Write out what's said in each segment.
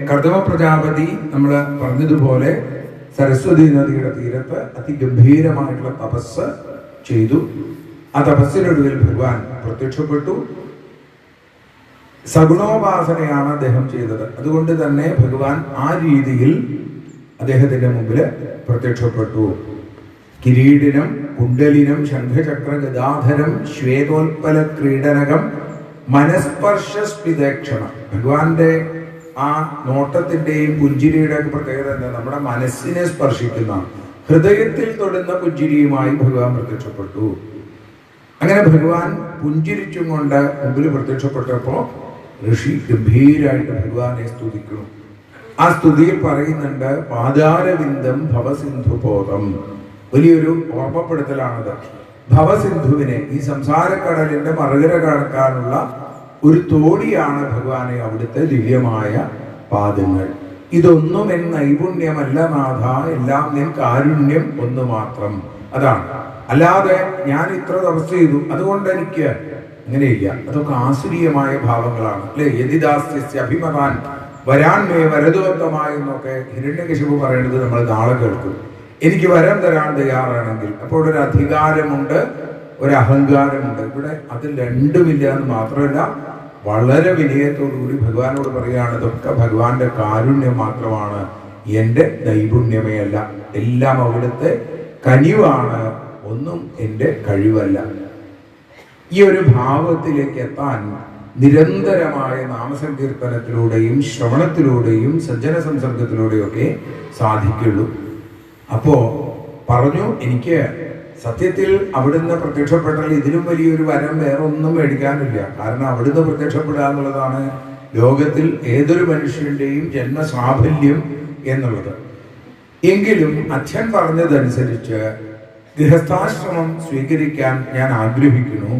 കർദമ പ്രജാപതി നമ്മൾ പറഞ്ഞതുപോലെ സരസ്വതി നദിയുടെ തീരത്ത് അതിഗംഭീരമായിട്ടുള്ള തപസ് ചെയ്തു. ആ തപസ്സിനൊടുവിൽ ഭഗവാൻ പ്രത്യക്ഷപ്പെട്ടു. സഗുണോപാസനയാണ് അദ്ദേഹം ചെയ്തത്. അതുകൊണ്ട് തന്നെ ഭഗവാൻ ആ രീതിയിൽ അദ്ദേഹത്തിന്റെ മുമ്പിൽ പ്രത്യക്ഷപ്പെട്ടു. കിരീടിനം കുണ്ടലിനം ശംഖചക്ര ഗദാധരം ശ്വേതോൽപല ക്രീഡനകം മനസ്പർശസ്പിതേക്ഷണം. ഭഗവാന്റെ ആ നോട്ടത്തിന്റെയും പുഞ്ചിരിയുടെ ഒക്കെ പ്രത്യേകത എന്താ? നമ്മുടെ മനസ്സിനെ സ്പർശിക്കുന്ന, ഹൃദയത്തിൽ തൊടുന്ന പുഞ്ചിരിയുമായി ഭഗവാൻ പ്രത്യക്ഷപ്പെട്ടു. അങ്ങനെ ഭഗവാൻ പുഞ്ചിരിച്ചും കൊണ്ട് മുമ്പിൽ പ്രത്യക്ഷപ്പെട്ടപ്പോ ഋഷി ഗംഭീരായിട്ട് ഭഗവാനെ സ്തുതിക്കുന്നു. ആ സ്തുതിയിൽ പറയുന്നുണ്ട്, പാദാരവിന്ദം ഭവസിന്ധുപോതം. വലിയൊരു ഓർമ്മപ്പെടുത്തലാണത്. ഭവസിന്ധുവിനെ, ഈ സംസാരക്കടലിന്റെ മറുകര കടക്കാനുള്ള ഒരു തോണിയാണ് ഭഗവാനെ അവിടുത്തെ ദിവ്യമായ പാദങ്ങൾ. ഇതൊന്നും എൻ നൈപുണ്യമല്ല നാഥ, എല്ലാം നിൻ കാരുണ്യം ഒന്ന് മാത്രം. അതാണ്. അല്ലാതെ ഞാൻ ഇത്ര തപസ് ചെയ്തു അതുകൊണ്ട് എനിക്ക് അങ്ങനെയില്ല. അതൊക്കെ ആസുരീയമായ ഭാവങ്ങളാണ്, അല്ലെ? യതിദാസ്യസ്യ അഭിമതാൻ വരാൻമേ വരദോത്തമായെന്നൊക്കെ ഹിരണ്യകശിപു പറയുന്നത് നമ്മൾ നാളെ കേൾക്കും. എനിക്ക് വരം തരാൻ തയ്യാറാണെങ്കിൽ. അപ്പോൾ ഒരു അധികാരമുണ്ട്, ഒരു അഹങ്കാരമുണ്ട്. ഇവിടെ അത് രണ്ടുമില്ല എന്ന് മാത്രമല്ല, വളരെ വിനയത്തോടുകൂടി ഭഗവാനോട് പറയുകയാണ്, ഇതൊക്കെ ഭഗവാന്റെ കാരുണ്യം മാത്രമാണ്, എൻ്റെ നൈപുണ്യമേ അല്ല, എല്ലാം അവിടുത്തെ കനിവാണ്, ഒന്നും എൻ്റെ കഴിവല്ല. ഈ ഒരു ഭാവത്തിലേക്ക് എത്താൻ നിരന്തരമായ നാമസങ്കീർത്തനത്തിലൂടെയും ശ്രവണത്തിലൂടെയും സജ്ജന സംസർഗത്തിലൂടെയും ഒക്കെ സാധിക്കുള്ളൂ. അപ്പോ പറഞ്ഞു, എനിക്ക് സത്യത്തിൽ അവിടുന്ന് പ്രത്യക്ഷപ്പെട്ടാൽ ഇതിലും വലിയൊരു വരം വേറെ ഒന്നും മേടിക്കാനില്ല. കാരണം അവിടുന്ന് പ്രത്യക്ഷപ്പെടുക എന്നുള്ളതാണ് ലോകത്തിൽ ഏതൊരു മനുഷ്യന്റെയും ജന്മസാഫല്യം എന്നുള്ളത്. എങ്കിലും അച്ഛൻ പറഞ്ഞതനുസരിച്ച് ഗൃഹസ്ഥാശ്രമം സ്വീകരിക്കാൻ ഞാൻ ആഗ്രഹിക്കുന്നു.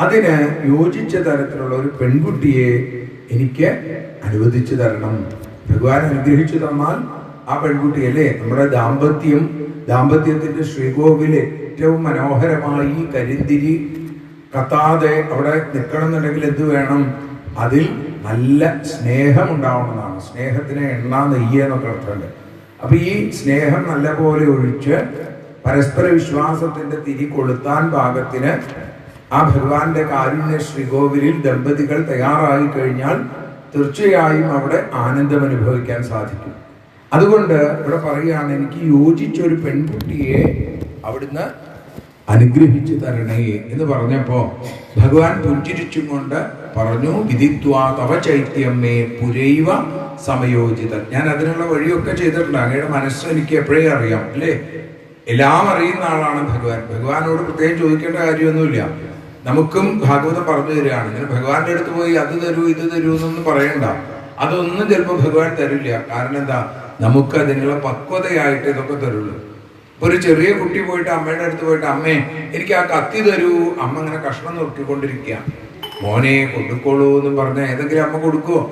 അതിന് യോജിച്ച തരത്തിലുള്ള ഒരു പെൺകുട്ടിയെ എനിക്ക് അനുവദിച്ചു തരണം. ഭഗവാൻ അനുഗ്രഹിച്ചു തന്നാൽ ആ പെൺകുട്ടിയല്ലേ നമ്മുടെ ദാമ്പത്യത്തിന്റെ ശ്രീകോവിൽ ഏറ്റവും മനോഹരമായി കരിന്തിരി കത്താതെ അവിടെ നിൽക്കണം എന്നുണ്ടെങ്കിൽ എന്ത് വേണം? അതിൽ നല്ല സ്നേഹം ഉണ്ടാവണമെന്നാണ്. സ്നേഹത്തിന് എണ്ണ നെയ്യ് എന്നൊക്കെ അർത്ഥമുണ്ട്. അപ്പൊ ഈ സ്നേഹം നല്ലപോലെ ഒഴിച്ച് പരസ്പര വിശ്വാസത്തിന്റെ തിരി കൊളുത്താൻ പാകത്തിന് ആ ഭഗവാന്റെ കാരുണ്യ ശ്രീകോവിലിൽ ദമ്പതികൾ തയ്യാറായി കഴിഞ്ഞാൽ തീർച്ചയായും അവിടെ ആനന്ദം അനുഭവിക്കാൻ സാധിക്കും. അതുകൊണ്ട് ഇവിടെ പറയുകയാണ്, എനിക്ക് യോജിച്ചൊരു പെൺകുട്ടിയെ അവിടുന്ന് അനുഗ്രഹിച്ചു തരണേ എന്ന് പറഞ്ഞപ്പോ ഭഗവാൻ പുഞ്ചിരിച്ചും കൊണ്ട് പറഞ്ഞു, വിധിത്വാ തവ ചൈത്യമ്മേ പുരൈവ സമയോചിതൻ. ഞാൻ അതിനുള്ള വഴിയൊക്കെ ചെയ്തിട്ടുണ്ട്. അങ്ങയുടെ മനസ്സ് എനിക്ക് എപ്പോഴേ അറിയാം, അല്ലേ? എല്ലാം അറിയുന്ന ആളാണ് ഭഗവാൻ. ഭഗവാനോട് പ്രത്യേകം ചോദിക്കേണ്ട കാര്യമൊന്നുമില്ല. നമുക്കും ഭാഗവതം പറഞ്ഞു തരികയാണ്. ഇങ്ങനെ ഭഗവാന്റെ അടുത്ത് പോയി അത് തരൂ ഇത് തരൂ എന്നൊന്നും പറയണ്ട. അതൊന്നും ചിലപ്പോൾ ഭഗവാൻ തരില്ല. കാരണം എന്താ? നമുക്ക് അതിനുള്ള പക്വതയായിട്ട് ഇതൊക്കെ തരുള്ളൂ. ഒരു ചെറിയ കുട്ടി പോയിട്ട് അമ്മയുടെ അടുത്ത് പോയിട്ട്, അമ്മേ എനിക്ക് ആ കത്തി തരൂ, അമ്മ ഇങ്ങനെ കഷ്ണം നോക്കിക്കൊണ്ടിരിക്കുക. മോനെ കൊടുക്കോളൂ എന്നും പറഞ്ഞ ഏതെങ്കിലും അമ്മ കൊടുക്കുവോ?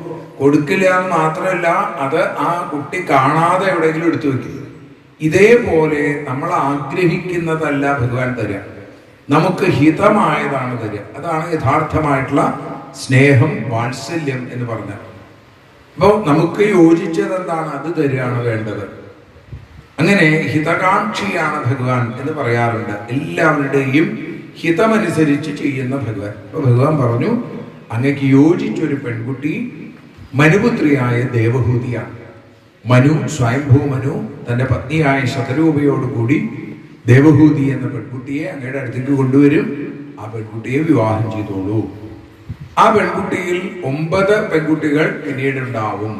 കൊടുക്കില്ല എന്ന് മാത്രമല്ല, അത് ആ കുട്ടി കാണാതെ എവിടെയെങ്കിലും എടുത്തു വെക്കും. ഇതേപോലെ നമ്മൾ ആഗ്രഹിക്കുന്നതല്ല ഭഗവാൻ തരിക, നമുക്ക് ഹിതമായതാണ് തരിക. അതാണ് യഥാർത്ഥമായിട്ടുള്ള സ്നേഹം, വാത്സല്യം എന്ന് പറഞ്ഞാൽ. അപ്പോൾ നമുക്ക് യോജിച്ചത് എന്താണ് അത് തരികയാണ് വേണ്ടത്. അങ്ങനെ ഹിതകാംക്ഷിയാണ് ഭഗവാൻ എന്ന് പറയാറുണ്ട്. എല്ലാവരുടെയും ഹിതമനുസരിച്ച് ചെയ്യുന്ന ഭഗവാൻ. അപ്പൊ ഭഗവാൻ പറഞ്ഞു, അങ്ങക്ക് യോജിച്ചൊരു പെൺകുട്ടി മനുപുത്രിയായ ദേവഹൂതിയാണ്. മനു, സ്വയംഭൂ മനു തന്റെ പത്നിയായ ശതരൂപയോടുകൂടി ദേവഹൂതി എന്ന പെൺകുട്ടിയെ അങ്ങയുടെ അടുത്തേക്ക് കൊണ്ടുവരും. ആ പെൺകുട്ടിയെ വിവാഹം ചെയ്തോളൂ. ആ പെൺകുട്ടിയിൽ 9 പെൺകുട്ടികൾ പിന്നീടുണ്ടാവും.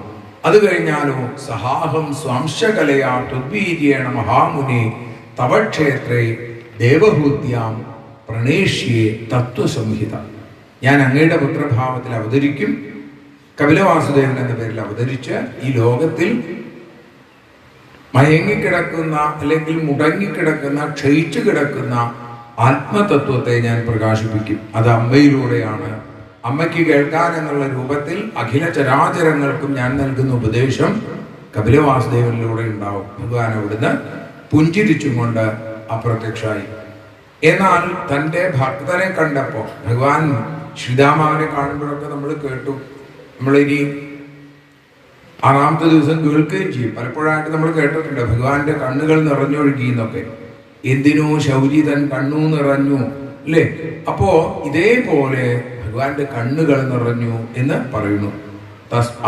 അത് കഴിഞ്ഞാലോ സഹാഹം സ്വാംശകലയാ തുദ്വീര്യേണ മഹാമുനെ തവക്ഷേത്രേ ദേവഹൂത്യാം പ്രണേഷ്യെ തത്വസംഹിത. ഞാൻ അങ്ങയുടെ പുത്രഭാവത്തിൽ അവതരിക്കും. കപിലവാസുദേവൻ എന്ന പേരിൽ അവതരിച്ച് ഈ ലോകത്തിൽ മയങ്ങിക്കിടക്കുന്ന അല്ലെങ്കിൽ മുടങ്ങിക്കിടക്കുന്ന, ക്ഷയിച്ചു കിടക്കുന്ന ആത്മതത്വത്തെ ഞാൻ പ്രകാശിപ്പിക്കും. അത് അമ്മയിലൂടെയാണ്. അമ്മയ്ക്ക് കേൾക്കാൻ എന്നുള്ള രൂപത്തിൽ അഖില ചരാചരങ്ങൾക്കും ഞാൻ നൽകുന്ന ഉപദേശം കപിലവാസുദേവനിലൂടെ ഉണ്ടാവും. ഭഗവാൻ അവിടുന്ന് പുഞ്ചിരിച്ചും കൊണ്ട് അപ്രത്യക്ഷമായി. എന്നാൽ തൻ്റെ ഭക്തനെ കണ്ടപ്പോൾ ഭഗവാൻ ശ്രീരാമാവിനെ കാണുമ്പോഴൊക്കെ നമ്മൾ കേട്ടു, നമ്മളിനി ആറാമത്തെ ദിവസം കേൾക്കുകയും ചെയ്യും. പലപ്പോഴായിട്ട് നമ്മൾ കേട്ടിട്ടുണ്ട് ഭഗവാന്റെ കണ്ണുകൾ നിറഞ്ഞൊഴുകിയെന്നൊക്കെ. എന്തിനോ ശൗരി തൻ കണ്ണു നിറഞ്ഞു, അല്ലേ? അപ്പോ ഇതേപോലെ ഭഗവാന്റെ കണ്ണുകൾ നിറഞ്ഞു എന്ന് പറയുന്നു.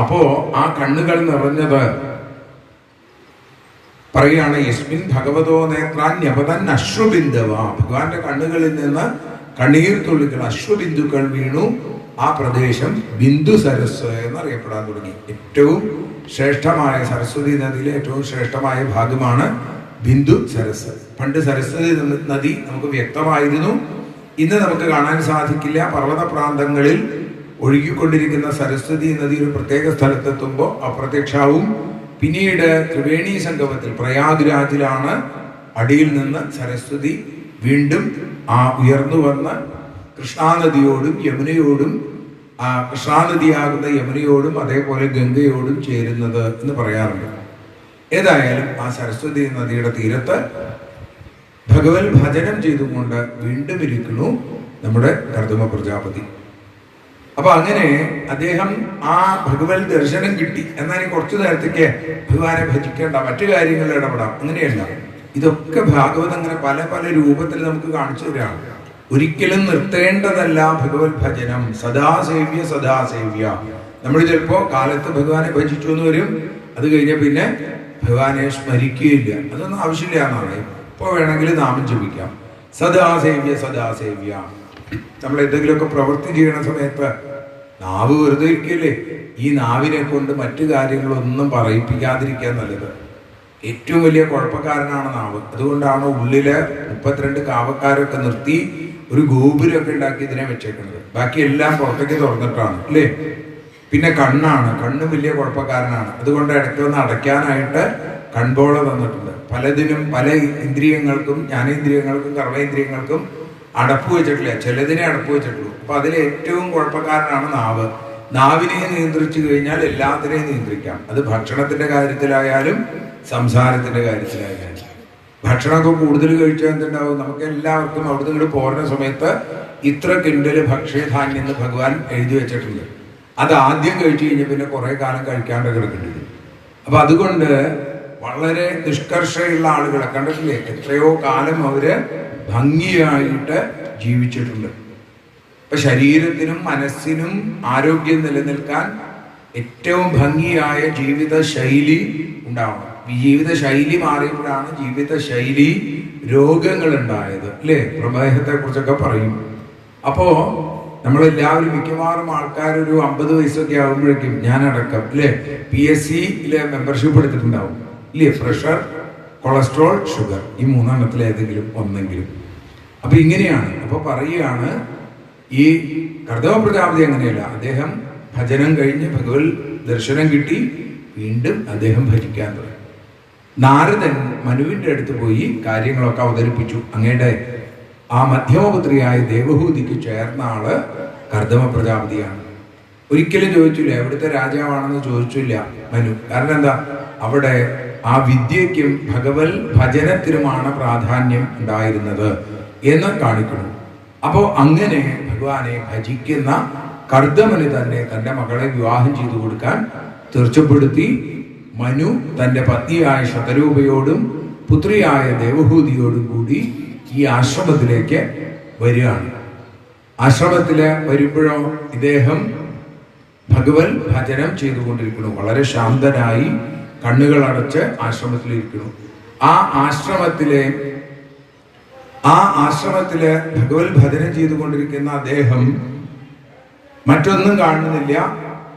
അപ്പോ ആ കണ്ണുകൾ നിറഞ്ഞത് പറയാണ് യസ്മിൻ ഭഗവതോ നേത്രാന്യപതൻ അശ്രുബിന്ദവ. ഭഗവാന്റെ കണ്ണുകളിൽ നിന്ന് കണ്ണീർ തുള്ളികൾ, അശ്രുബിന്ദുക്കൾ വീണു. ആ പ്രദേശം ബിന്ദു സരസ് എന്നറിയപ്പെടാൻ തുടങ്ങി. ഏറ്റവും ശ്രേഷ്ഠമായ സരസ്വതി നദിയിലെ ഏറ്റവും ശ്രേഷ്ഠമായ ഭാഗമാണ് ബിന്ദു സരസ്. പണ്ട് സരസ്വതി നദി നമുക്ക് വ്യക്തമായിരുന്നു, ഇന്ന് നമുക്ക് കാണാൻ സാധിക്കില്ല. പർവ്വത പ്രാന്തങ്ങളിൽ ഒഴുകിക്കൊണ്ടിരിക്കുന്ന സരസ്വതി നദി ഒരു പ്രത്യേക സ്ഥലത്തെത്തുമ്പോൾ അപ്രത്യക്ഷാവും. പിന്നീട് ത്രിവേണി സംഗമത്തിൽ പ്രയാഗ്രാജിലാണ് അടിയിൽ നിന്ന് സരസ്വതി വീണ്ടും ഉയർന്നു വന്ന് കൃഷ്ണാനദിയോടും യമുനയോടും കൃഷ്ണാനദിയാകുന്ന യമുനയോടും അതേപോലെ ഗംഗയോടും ചേരുന്നത് എന്ന് പറയാറുണ്ട്. ഏതായാലും ആ സരസ്വതി നദിയുടെ തീരത്ത് ഭഗവത് ഭജനം ചെയ്തുകൊണ്ട് വീണ്ടും ഇരിക്കുന്നു നമ്മുടെ കർദമ പ്രജാപതി. അപ്പൊ അങ്ങനെ അദ്ദേഹം ആ ഭഗവത് ദർശനം കിട്ടി. എന്നാൽ കുറച്ചു നേരത്തേക്ക് ഭഗവാനെ ഭജിക്കേണ്ട, മറ്റു കാര്യങ്ങളിൽ ഇടപെടാം, അങ്ങനെയല്ല. ഇതൊക്കെ ഭാഗവത് അങ്ങനെ പല പല രൂപത്തിൽ നമുക്ക് കാണിച്ചു തരാം. ഒരിക്കലും നിർത്തേണ്ടതല്ല ഭഗവത് ഭജനം. സദാസേവ്യ സദാസേവ്യ. നമ്മൾ ചിലപ്പോ കാലത്ത് ഭഗവാനെ ഭജിച്ചു എന്ന് വരും, അത് കഴിഞ്ഞ പിന്നെ ഭഗവാനെ സ്മരിക്കുകയില്ല. അതൊന്നും ആവശ്യമില്ല എന്നാണ്. എപ്പോ വേണമെങ്കിലും നാമം ജപിക്കാം. സദാസേവ്യ സദാസേവ്യ. നമ്മൾ എന്തെങ്കിലുമൊക്കെ പ്രവൃത്തി ചെയ്യണ സമയത്ത് നാവ് വെറുതെ ഇരിക്കല്ലേ. ഈ നാവിനെ കൊണ്ട് മറ്റു കാര്യങ്ങളൊന്നും പറയിപ്പിക്കാതിരിക്കാൻ നല്ലത്. ഏറ്റവും വലിയ കുഴപ്പക്കാരനാണ് നാവ്. അതുകൊണ്ടാണ് ഉള്ളില് 32 കാവക്കാരൊക്കെ നിർത്തി ഒരു ഗോപുരമൊക്കെ ഉണ്ടാക്കി ഇതിനെ വെച്ചേക്കുന്നത്. ബാക്കി എല്ലാം പുറത്തേക്ക് തുറന്നിട്ടാണ്, അല്ലേ? പിന്നെ കണ്ണാണ്. കണ്ണും വലിയ കുഴപ്പക്കാരനാണ്. അതുകൊണ്ട് ഇടയ്ക്ക് ഒന്ന് അടയ്ക്കാനായിട്ട് കൺപോള തന്നിട്ടുണ്ട്. പലതിനും പല ഇന്ദ്രിയങ്ങൾക്കും, ജ്ഞാനേന്ദ്രിയങ്ങൾക്കും കർമ്മേന്ദ്രിയങ്ങൾക്കും അടപ്പ് വെച്ചിട്ടില്ല. ചിലതിനെ അടപ്പ് വെച്ചിട്ടുള്ളൂ. അപ്പൊ അതിൽ ഏറ്റവും കുഴപ്പക്കാരനാണ് നാവ്. നാവിനെ നിയന്ത്രിച്ചു കഴിഞ്ഞാൽ എല്ലാത്തിനെയും നിയന്ത്രിക്കാം. അത് ഭക്ഷണത്തിന്റെ കാര്യത്തിലായാലും സംസാരത്തിന്റെ കാര്യത്തിലായാലും. ഭക്ഷണമൊക്കെ കൂടുതൽ കഴിച്ചാൽ എന്തുണ്ടാവും? നമുക്ക് എല്ലാവർക്കും അവിടുന്ന് ഇങ്ങോട്ട് പോരുന്ന സമയത്ത് ഇത്ര കിണ്ടല് ഭക്ഷ്യധാന്യം എന്ന് ഭഗവാൻ എഴുതി വെച്ചിട്ടുണ്ട്. അത് ആദ്യം കഴിച്ചു കഴിഞ്ഞാൽ പിന്നെ കുറെ കാലം കഴിക്കാണ്ട് കിടക്കേണ്ടി വരും. അപ്പൊ അതുകൊണ്ട് വളരെ നിഷ്കർഷയുള്ള ആളുകളെ കണ്ടിട്ടില്ലേ? എത്രയോ കാലം അവര് ഭംഗിയായിട്ട് ജീവിച്ചിട്ടുണ്ട്. ഇപ്പൊ ശരീരത്തിനും മനസ്സിനും ആരോഗ്യം നിലനിൽക്കാൻ ഏറ്റവും ഭംഗിയായ ജീവിത ശൈലി ഉണ്ടാവണം. ജീവിത ശൈലി മാറിയപ്പോഴാണ് ജീവിത ശൈലി രോഗങ്ങൾ ഉണ്ടായത്, അല്ലേ? പ്രമേഹത്തെ കുറിച്ചൊക്കെ പറയും. അപ്പോ നമ്മളെല്ലാവരും മിക്കവാറും ആൾക്കാർ ഒരു 50 വയസ്സൊക്കെ ആകുമ്പോഴേക്കും, ഞാനടക്കം, അല്ലേ, PSCയിലെ മെമ്പർഷിപ്പ് എടുത്തിട്ടുണ്ടാവും, ഇല്ലേ? പ്രഷർ, കൊളസ്ട്രോൾ, ഷുഗർ, ഈ 3 ഏതെങ്കിലും ഒന്നെങ്കിലും. അപ്പൊ ഇങ്ങനെയാണ്. അപ്പൊ പറയുകയാണ് ഈ കർദമ പ്രജാപതി അങ്ങനെയല്ല. അദ്ദേഹം ഭജനം കഴിഞ്ഞ് ഭഗവത് ദർശനം കിട്ടി, വീണ്ടും അദ്ദേഹം ഭജിക്കാൻ തുടങ്ങി. നാരദൻ മനുവിന്റെ അടുത്ത് പോയി കാര്യങ്ങളൊക്കെ അവതരിപ്പിച്ചു. അങ്ങയുടെ ആ മധ്യമപുത്രിയായ ദേവഹൂതിക്ക് ചേർന്ന ആള് കർദമ പ്രജാപതിയാണ്. ഒരിക്കലും ചോദിച്ചില്ല എവിടുത്തെ രാജാവാണെന്ന് ചോദിച്ചില്ല മനു. കാരണം എന്താ? അവിടെ ആ വിദ്യയ്ക്കും ഭഗവത് ഭജനത്തിനുമാണ് പ്രാധാന്യം ഉണ്ടായിരുന്നത് എന്ന് കാണിക്കുന്നു. അപ്പോ അങ്ങനെ ഭഗവാനെ ഭജിക്കുന്ന കർദമന് തന്നെ തന്റെ മകളെ വിവാഹം ചെയ്തു കൊടുക്കാൻ തീർച്ചപ്പെടുത്തി. മനു തന്റെ പത്നിയായ ശതരൂപയോടും പുത്രിയായ ദേവഹൂതിയോടും കൂടി ഈ ആശ്രമത്തിലേക്ക് വരികയാണ്. ആശ്രമത്തില് വരുമ്പോഴോ ഇദ്ദേഹം ഭഗവത് ഭജനം ചെയ്തുകൊണ്ടിരിക്കുന്നു. വളരെ ശാന്തനായി കണ്ണുകൾ അടച്ച് ആശ്രമത്തിലിരിക്കുന്നു. ആ ആശ്രമത്തില് ഭഗവത് ഭജനം ചെയ്തുകൊണ്ടിരിക്കുന്ന അദ്ദേഹം മറ്റൊന്നും കാണുന്നില്ല.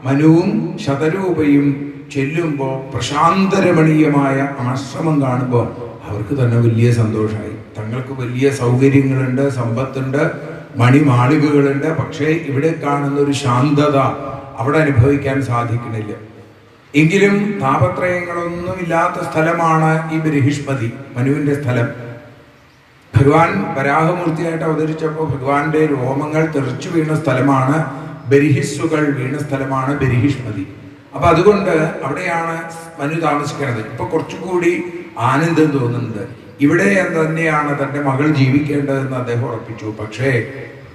മനുവും ശതരൂപയും ചെല്ലുമ്പോൾ പ്രശാന്തരമണീയമായ ആശ്രമം കാണുമ്പോൾ അവർക്ക് തന്നെ വലിയ സന്തോഷമായി. തങ്ങൾക്ക് വലിയ സൗകര്യങ്ങളുണ്ട്, സമ്പത്തുണ്ട്, മണിമാളികകളുണ്ട്. പക്ഷേ ഇവിടെ കാണുന്ന ഒരു ശാന്തത അവിടെ അനുഭവിക്കാൻ സാധിക്കുന്നില്ല. എങ്കിലും താപത്രയങ്ങളൊന്നും ഇല്ലാത്ത സ്ഥലമാണ് ഈ ബരിഹിഷ്മതി, മനുവിന്റെ സ്ഥലം. ഭഗവാൻ വരാഹമൂർത്തിയായിട്ട് അവതരിച്ചപ്പോൾ ഭഗവാന്റെ രോമങ്ങൾ തെറിച്ചു വീണ സ്ഥലമാണ്, ബരിഹിസ്സുകൾ വീണ സ്ഥലമാണ് ബരിഹിഷ്മതി. അപ്പൊ അതുകൊണ്ട് അവിടെയാണ് മനു താമസിക്കുന്നത്. ഇപ്പൊ കുറച്ചുകൂടി ആനന്ദം തോന്നുന്നത് ഇവിടെ തന്നെയാണ് തന്റെ മകൾ ജീവിക്കേണ്ടതെന്ന് അദ്ദേഹം ഉറപ്പിച്ചു. പക്ഷേ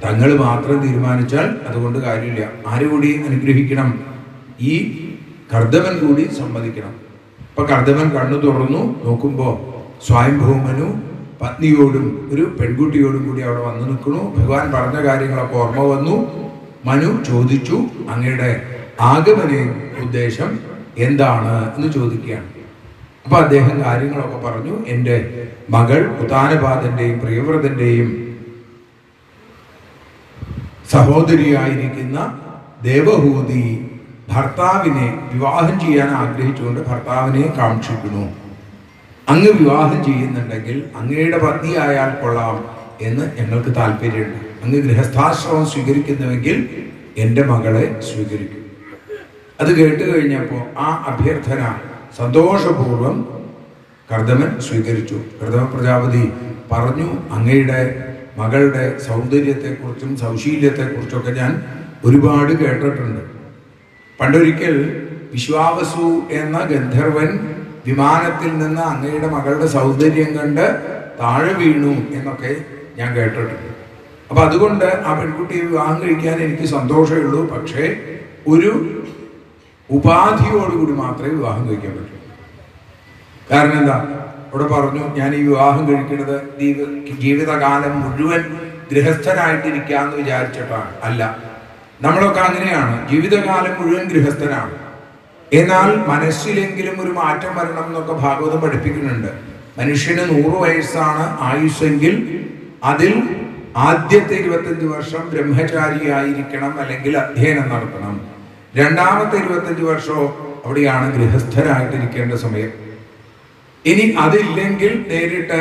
തങ്ങൾ മാത്രം തീരുമാനിച്ചാൽ അതുകൊണ്ട് കാര്യമില്ല. ആരുകൂടി അനുഗ്രഹിക്കണം? ഈ കർദമൻ കൂടി സമ്മതിക്കണം. അപ്പൊ കർദമൻ കണ്ണു തുറന്നു നോക്കുമ്പോൾ സ്വയംഭൂമനു പത്നിയോടും ഒരു പെൺകുട്ടിയോടും കൂടി അവിടെ വന്നു നിൽക്കണു. ഭഗവാൻ പറഞ്ഞ കാര്യങ്ങളൊക്കെ ഓർമ്മ വന്നു. മനു ചോദിച്ചു, അങ്ങയുടെ ആഗമന ഉദ്ദേശം എന്താണ് എന്ന് ചോദിക്കുകയാണ്. അപ്പൊ അദ്ദേഹം കാര്യങ്ങളൊക്കെ പറഞ്ഞു. എൻ്റെ മകൾ ഉത്താനപാദന്റെയും പ്രിയവ്രതന്റെയും സഹോദരിയായിരിക്കുന്ന ദേവഹൂതി ഭർത്താവിനെ വിവാഹം ചെയ്യാൻ ആഗ്രഹിച്ചുകൊണ്ട് ഭർത്താവിനെ കാക്ഷിക്കുന്നു. അങ്ങ് വിവാഹം ചെയ്യുന്നുണ്ടെങ്കിൽ അങ്ങയുടെ പത്നിയായാൽ കൊള്ളാം എന്ന് ഞങ്ങൾക്ക് താല്പര്യമുണ്ട്. അങ്ങ് ഗൃഹസ്ഥാശ്രമം സ്വീകരിക്കുന്നുവെങ്കിൽ എൻ്റെ മകളെ സ്വീകരിക്കും. അത് കേട്ട് കഴിഞ്ഞപ്പോൾ ആ അഭ്യർത്ഥന സന്തോഷപൂർവം കർദമൻ സ്വീകരിച്ചു. കർദമ പ്രജാപതി പറഞ്ഞു, അങ്ങയുടെ മകളുടെ സൗന്ദര്യത്തെക്കുറിച്ചും സൗശീല്യത്തെക്കുറിച്ചൊക്കെ ഞാൻ ഒരുപാട് കേട്ടിട്ടുണ്ട്. പണ്ടൊരിക്കൽ വിശ്വാവസു എന്ന ഗന്ധർവൻ വിമാനത്തിൽ നിന്ന് അങ്ങയുടെ മകളുടെ സൗന്ദര്യം കണ്ട് താഴെ വീണു എന്നൊക്കെ ഞാൻ കേട്ടിട്ടുണ്ട്. അപ്പൊ അതുകൊണ്ട് ആ പെൺകുട്ടിയെ വിവാഹം കഴിക്കാൻ എനിക്ക് സന്തോഷമേ ഉള്ളൂ. പക്ഷേ ഒരു ഉപാധിയോടുകൂടി മാത്രമേ വിവാഹം കഴിക്കാൻ പറ്റൂ. കാരണം എന്താ? അവിടെ പറഞ്ഞു, ഞാൻ ഈ വിവാഹം കഴിക്കുന്നത് ജീവിതകാലം മുഴുവൻ ഗൃഹസ്ഥനായിട്ടിരിക്കാന്ന് വിചാരിച്ചിട്ടാണ്. അല്ല, നമ്മളൊക്കെ അങ്ങനെയാണ്, ജീവിതകാലം മുഴുവൻ ഗൃഹസ്ഥനാണ്. എന്നാൽ മനസ്സിലെങ്കിലും ഒരു മാറ്റം വരണം എന്നൊക്കെ ഭാഗവതം പഠിപ്പിക്കുന്നുണ്ട്. മനുഷ്യന് 100 വയസ്സാണ് ആയുസ്സെങ്കിൽ അതിൽ ആദ്യത്തെ 25 വർഷം ബ്രഹ്മചാരിയായിരിക്കണം, അല്ലെങ്കിൽ അധ്യയനം നടത്തണം. രണ്ടാമത്തെ 25 വർഷമോ അവിടെയാണ് ഗൃഹസ്ഥരായിട്ടിരിക്കേണ്ട സമയം. ഇനി അതില്ലെങ്കിൽ നേരിട്ട്